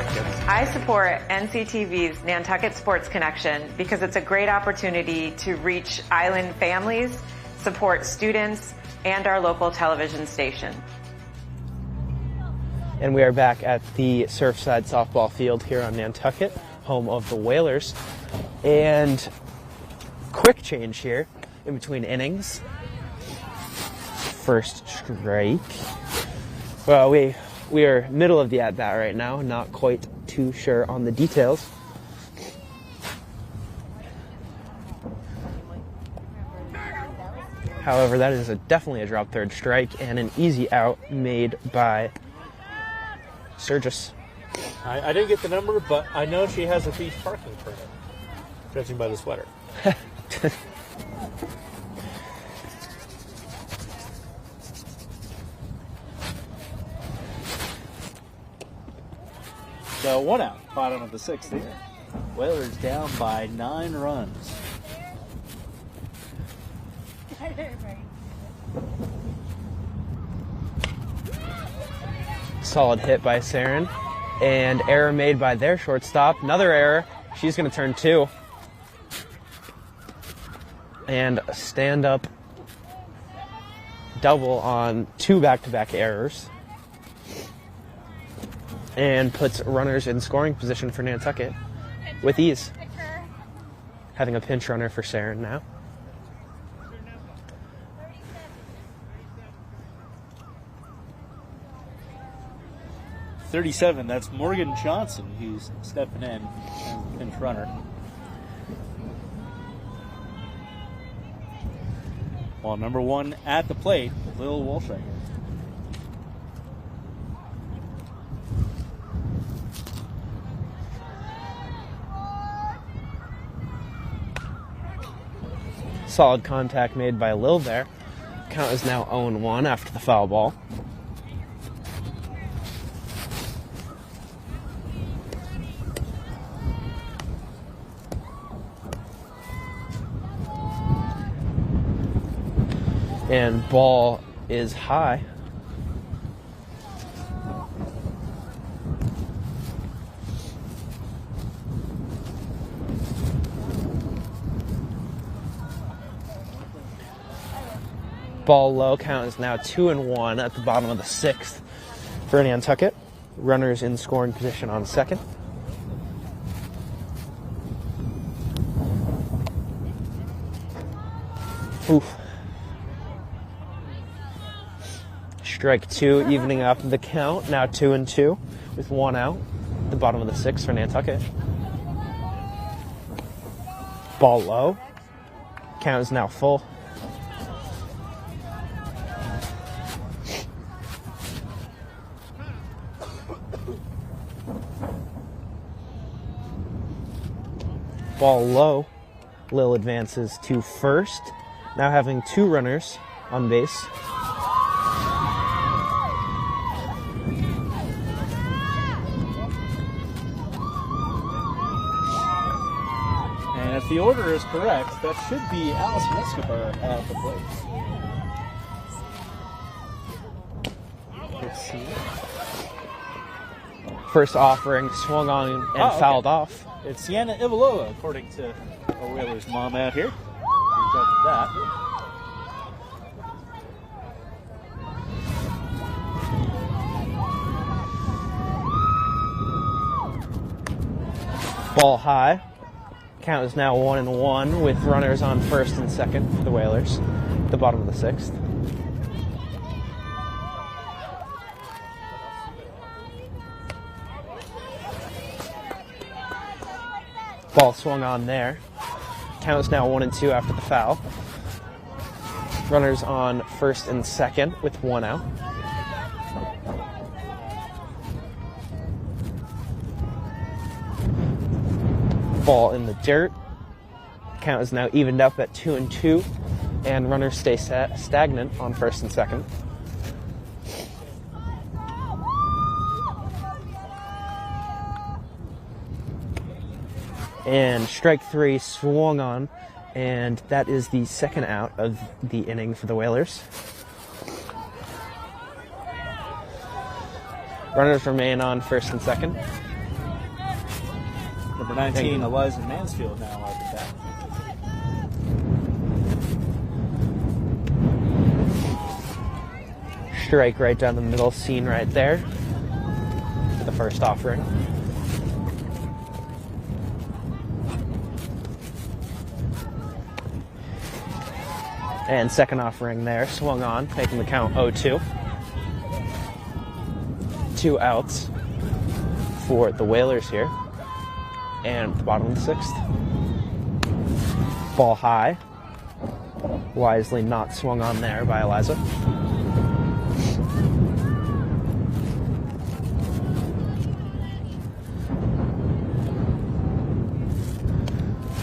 I support NCTV's Nantucket Sports Connection because it's a great opportunity to reach island families, support students, and our local television station. And we are back at the Surfside Softball Field here on Nantucket, home of the Whalers. And quick change here in between innings. First strike. Well, we are middle of the at-bat right now, not quite too sure on the details. However, that is definitely a drop third strike and an easy out made by Sturgis. I didn't get the number, but I know she has a beach parking permit, judging by the sweater. So 1 out, bottom of the 6th here. Whalers down by 9 runs. Solid hit by Saren. And error made by their shortstop. Another error. She's going to turn 2. And a stand-up double on 2 back-to-back errors. And puts runners in scoring position for Nantucket with ease. Having a pinch runner for Saren now. .37, that's Morgan Johnson who's stepping in as the pinch runner. While number 1 at the plate, Lil Walshager. Solid contact made by Lil there. Count is now 0-1 after the foul ball. And ball is high. Ball low. Count is now 2-1 at the bottom of the 6th for Nantucket. Runners in scoring position on second. Oof. Strike 2, evening up the count. Now 2-2 with 1 out. The bottom of the 6th for Nantucket. Ball low. Count is now full. Ball low. Lil advances to first. Now having 2 runners on base. And if the order is correct, that should be Allison Escobar at the plate. Let's see. First offering swung on and fouled off. It's Sienna Ivalola, according to our Whalers mom out here. Here's up with that. Ball high. Count is now 1-1 with runners on first and second for the Whalers. The bottom of the sixth. Ball swung on there. Count is now 1-2 after the foul. Runners on first and second with 1 out. Ball in the dirt. Count is now evened up at 2-2, and runners stay stagnant on first and second. And strike 3 swung on, and that is the second out of the inning for the Whalers. Runners remain on first and second. Number 19, Eliza Mansfield now at the bat. Strike right down the middle, seen right there for the first offering. And second offering there, swung on, making the count 0-2. 2 outs for the Whalers here. And the bottom of the sixth. Ball high. Wisely not swung on there by Eliza.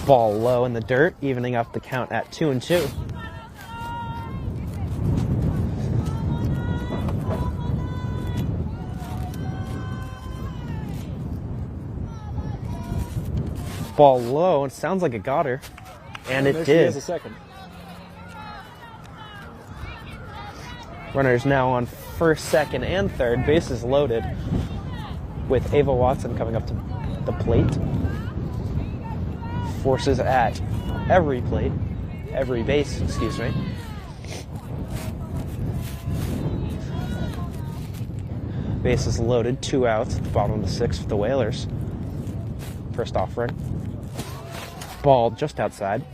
Ball low in the dirt, evening up the count at 2-2. Ball low, it sounds like it got her, and it did. She has a second. Runners now on first, second, and third, bases loaded, with Ava Watson coming up to the plate. Forces at every base, excuse me. Bases loaded, 2 outs at the bottom of the sixth for the Whalers. First offering. Ball just outside.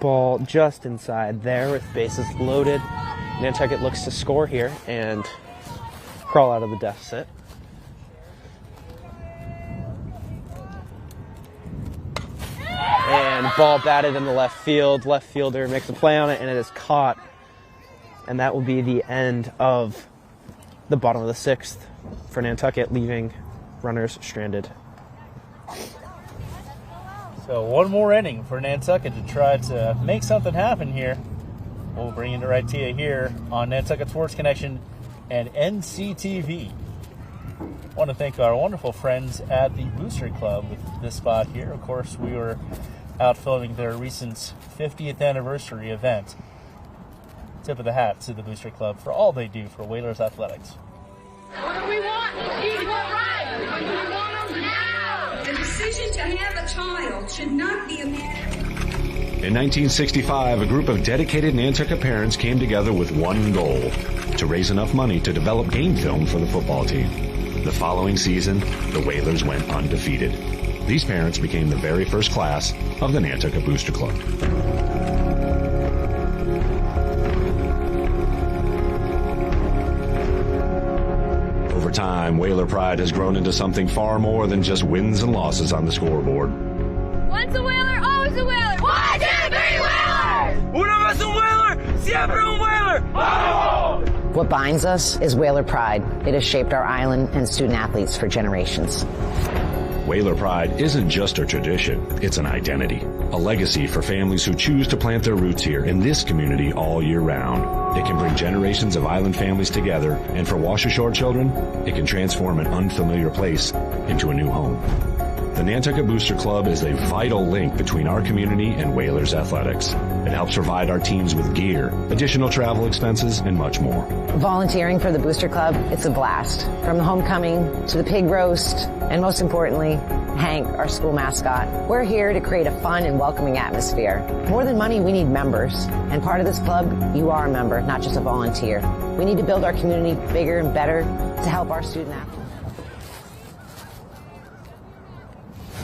Ball just inside there with bases loaded. Nantucket looks to score here and crawl out of the deficit. And ball batted in the left field. Left fielder makes a play on it, and it is caught. And that will be the end of the bottom of the sixth for Nantucket, leaving runners stranded. So one more inning for Nantucket to try to make something happen here. We'll bring it right to you here on Nantucket Sports Connection and NCTV. I want to thank our wonderful friends at the Booster Club with this spot here. Of course, we were out filming their recent 50th anniversary event. Tip of the hat to the Booster Club for all they do for Whalers athletics. What do we want? Equal rights. We want them now. The decision to have a child should not be a matter. In 1965, a group of dedicated Nantucket parents came together with one goal: to raise enough money to develop game film for the football team. The following season, the Whalers went undefeated. These parents became the very first class of the Nantucket Booster Club. Over time, Whaler pride has grown into something far more than just wins and losses on the scoreboard. Once a Whaler, always a Whaler. 1, 2, 3, Whaler! Una vez un Whaler, siempre un Whaler! ¡Vamos! What binds us is Whaler pride. It has shaped our island and student athletes for generations. Whaler Pride isn't just a tradition, it's an identity, a legacy for families who choose to plant their roots here in this community all year round. It can bring generations of island families together, and for Wash Ashore children, it can transform an unfamiliar place into a new home. The Nantucket Booster Club is a vital link between our community and Whalers athletics. It helps provide our teams with gear, additional travel expenses, and much more. Volunteering for the Booster Club, it's a blast. From the homecoming to the pig roast, and most importantly, Hank, our school mascot. We're here to create a fun and welcoming atmosphere. More than money, we need members. And part of this club, you are a member, not just a volunteer. We need to build our community bigger and better to help our student athletes.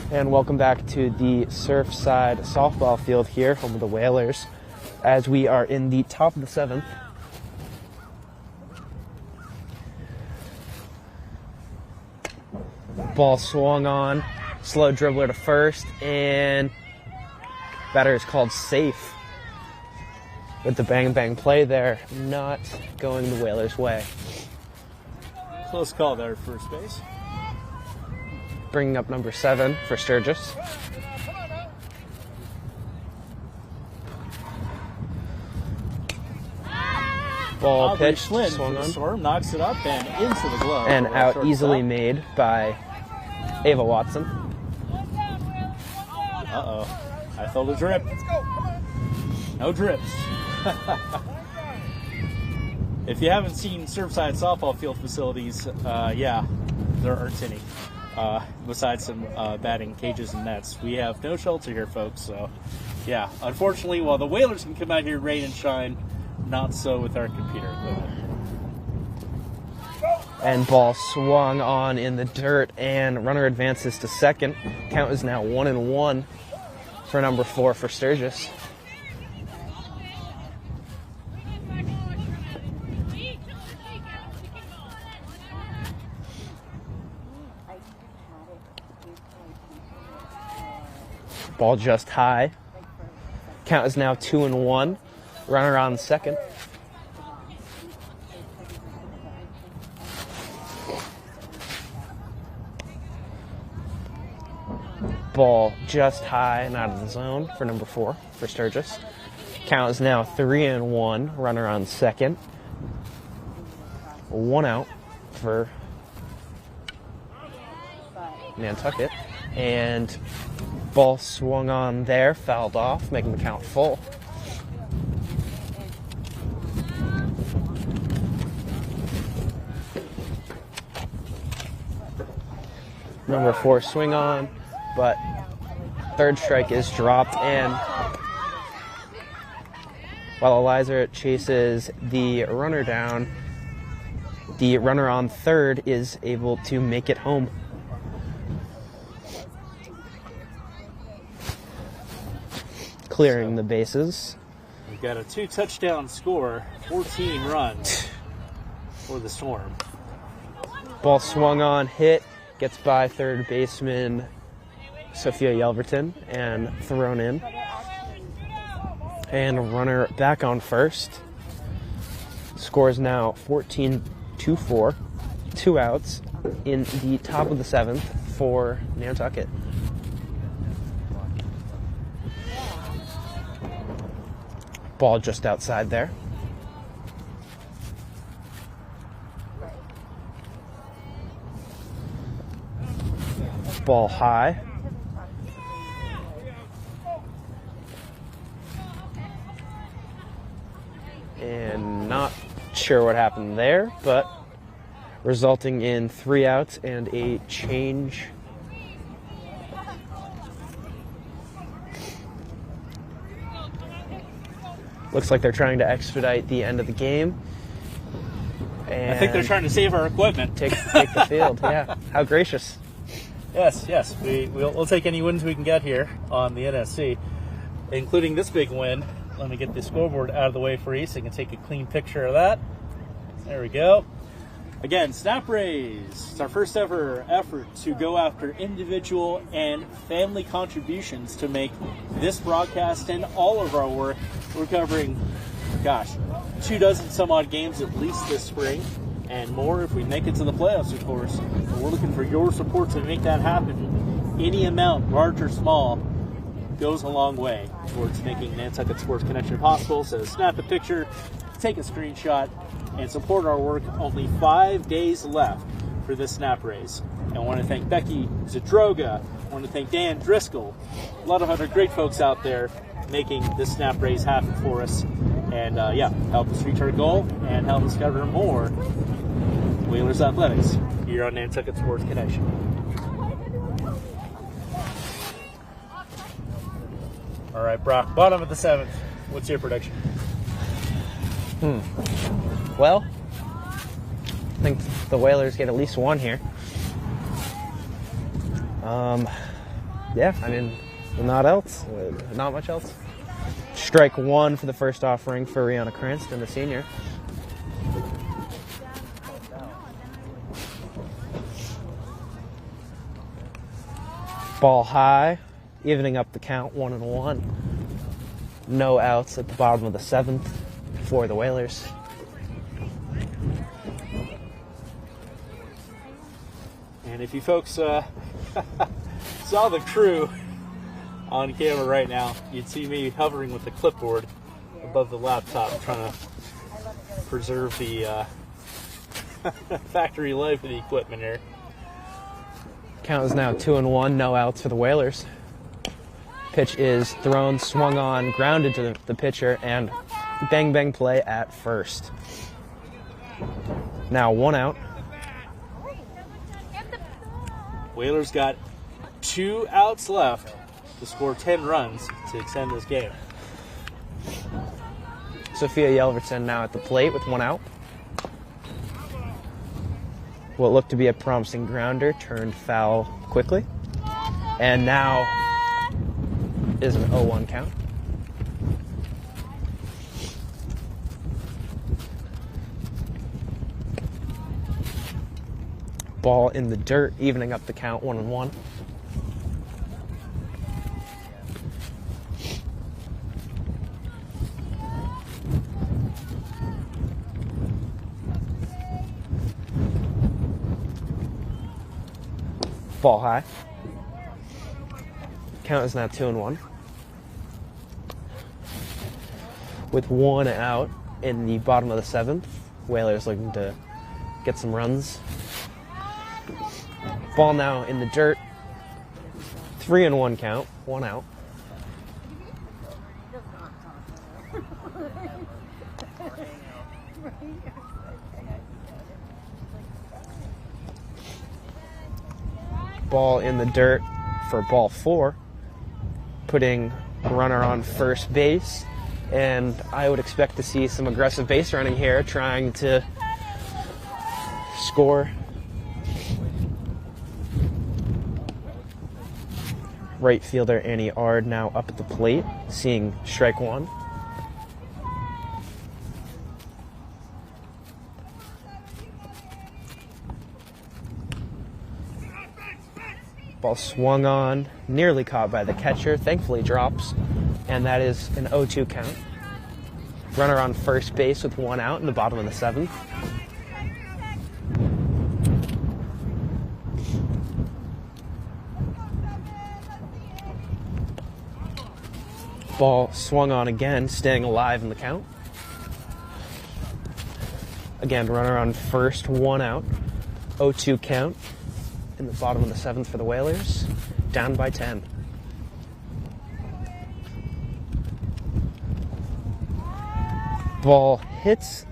And welcome back to the Surfside Softball Field here, home of the Whalers, as we are in the top of the 7th. Ball swung on, slow dribbler to first, and batter is called safe. With the bang-bang play there, not going the Whalers' way. Close call there at first base. Bringing up number 7 for Sturgis. Ball pitched, swung on. Storm knocks it up and into the glove. And out easily made by Ava Watson. Uh-oh. I felt a drip. No drips. If you haven't seen Surfside Softball Field facilities, yeah, there aren't any. Besides some batting cages and nets. We have no shelter here, folks, so yeah. Unfortunately, while the Whalers can come out here rain and shine, not so with our computer equipment. And ball swung on in the dirt, and runner advances to second. Count is now 1-1 for number 4 for Sturgis. Ball just high. Count is now 2-1. Runner on second. Ball just high and out of the zone for number 4 for Sturgis. Count is now 3-1. Runner on second. 1 out for Nantucket. And ball swung on there, fouled off, making the count full. Number 4 swing on, but third strike is dropped, and while Eliza chases the runner down, the runner on third is able to make it home. Clearing the bases. We've got a 2-touchdown score, 14 runs for the Storm. Ball swung on, hit, gets by third baseman Sophia Yelverton and thrown in. And a runner back on first. Score is now 14-4, 2 outs in the top of the 7th for Nantucket. Ball just outside there. Ball high. And not sure what happened there, but resulting in 3 outs and a change. Looks like they're trying to expedite the end of the game. And I think they're trying to save our equipment. Take the field, yeah. How gracious. Yes. We'll take any wins we can get here on the NSC, including this big win. Let me get the scoreboard out of the way for you so you can take a clean picture of that. There we go. Again, Snap Raise. It's our first ever effort to go after individual and family contributions to make this broadcast and all of our work. We're covering, 24 some odd games at least this spring, and more if we make it to the playoffs, of course. But we're looking for your support to make that happen. any amount, large or small, goes a long way towards making Nantucket Sports Connection possible. So snap a picture, take a screenshot, and support our work. Only 5 days left for this snap raise. And I want to thank Becky Zadroga. I want to thank Dan Driscoll. A lot of other great folks out there making this snap raise happen for us. And help us reach our goal and help us cover more Whalers athletics here on Nantucket Sports Connection. All right, Brock, bottom of the 7th. What's your prediction? Well, I think the Whalers get at least one here. Not much else. Strike one for the first offering for Rihanna Cranston, the senior. Ball high, evening up the count, 1-1. No outs at the bottom of the 7th for the Whalers. And if you folks saw the crew on camera right now, you'd see me hovering with the clipboard above the laptop trying to preserve the factory life of the equipment here. Count is now 2-1, no outs for the Whalers. Pitch is thrown, swung on, grounded to the pitcher, and bang play at first. Now 1 out. Whalers got 2 outs left to score 10 runs to extend this game. Sophia Yelverton now at the plate with 1 out. What looked to be a promising grounder turned foul quickly. And now is an 0-1 count. Ball in the dirt, evening up the count, 1-1. Ball high. Count is now 2-1. With 1 out in the bottom of the 7th, Whalers looking to get some runs. Ball now in the dirt. 3-1 count, 1 out. Ball in the dirt for ball 4, putting a runner on first base, and I would expect to see some aggressive base running here, trying to score. Right fielder Annie Ard now up at the plate, seeing strike 1. Ball swung on, nearly caught by the catcher, thankfully drops, and that is an 0-2 count. Runner on first base with 1 out in the bottom of the 7th. Ball swung on again, staying alive in the count. Again, runner on first, 1 out, 0-2 count. In the bottom of the 7th for the Whalers, down by 10. Ball hits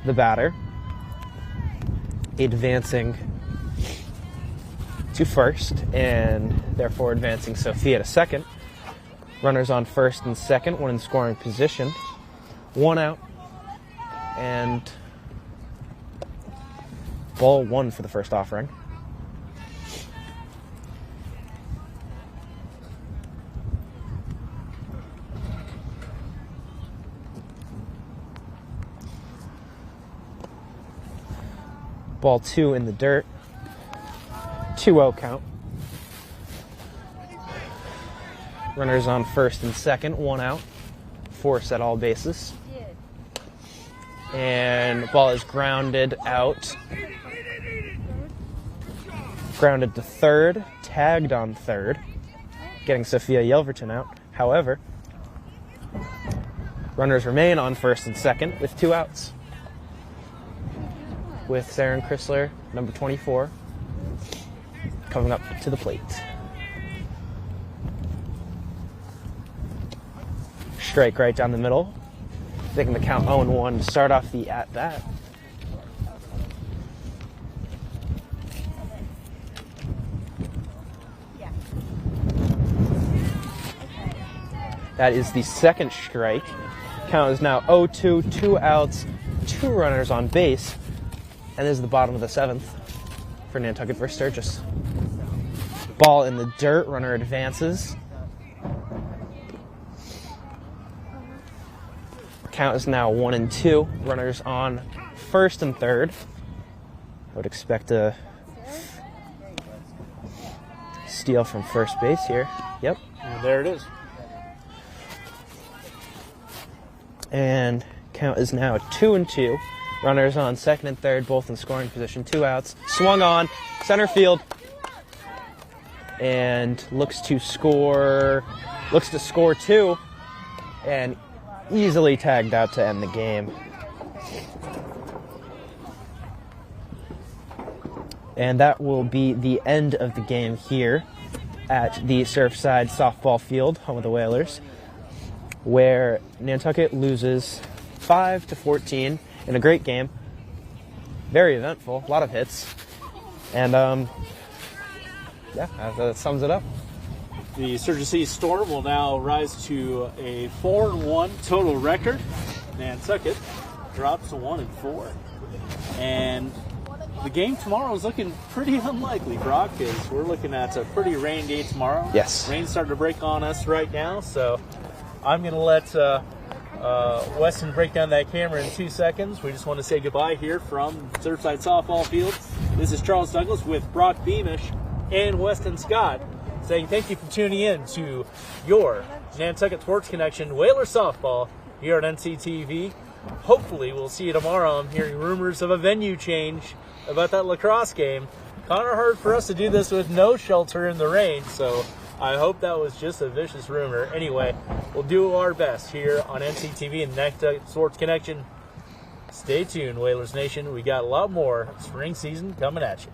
the batter, advancing to first, and therefore advancing Sophia to second. Runners on first and second, 1 in scoring position. 1 out, and ball 1 for the first offering. Ball 2 in the dirt. 2-0 count. Runners on first and second, 1 out. Force at all bases. And the ball is grounded out. Grounded to third, tagged on third, getting Sophia Yelverton out. However, runners remain on first and second with 2 outs. With Saren Chrysler, number 24, coming up to the plate. Strike right down the middle, making the count 0-1 to start off the at-bat. That is the second strike. Count is now 0-2, 2 outs, 2 runners on base. And this is the bottom of the 7th for Nantucket versus Sturgis. Ball in the dirt, runner advances. Count is now 1-2, runners on first and third. I would expect a steal from first base here. Yep. And there it is. And count is now 2-2. Runners on second and third, both in scoring position. 2 outs. Swung on, center field, and looks to score 2, and easily tagged out to end the game. And that will be the end of the game here at the Surfside Softball Field, home of the Whalers, where Nantucket loses 5-14 in a great game. Very eventful, a lot of hits. And yeah, that sums it up. The Sturgis East Storm will now rise to a 4-1 total record. Nantucket drops to 1-4. And the game tomorrow is looking pretty unlikely, Brock, because we're looking at a pretty rain day tomorrow. Yes. Rain's starting to break on us right now, so I'm going to let Weston break down that camera in 2 seconds. We just want to say goodbye here from Surfside Softball Field. This is Charles Douglas with Brock Beamish and Weston Scott saying thank you for tuning in to your Nantucket Sports Connection Whalers Softball here at NCTV. Hopefully we'll see you tomorrow. I'm hearing rumors of a venue change about that lacrosse game. Kind of hard for us to do this with no shelter in the rain, so I hope that was just a vicious rumor. Anyway, we'll do our best here on NCTV and Nantucket Sports Connection. Stay tuned, Whalers Nation. We got a lot more spring season coming at you.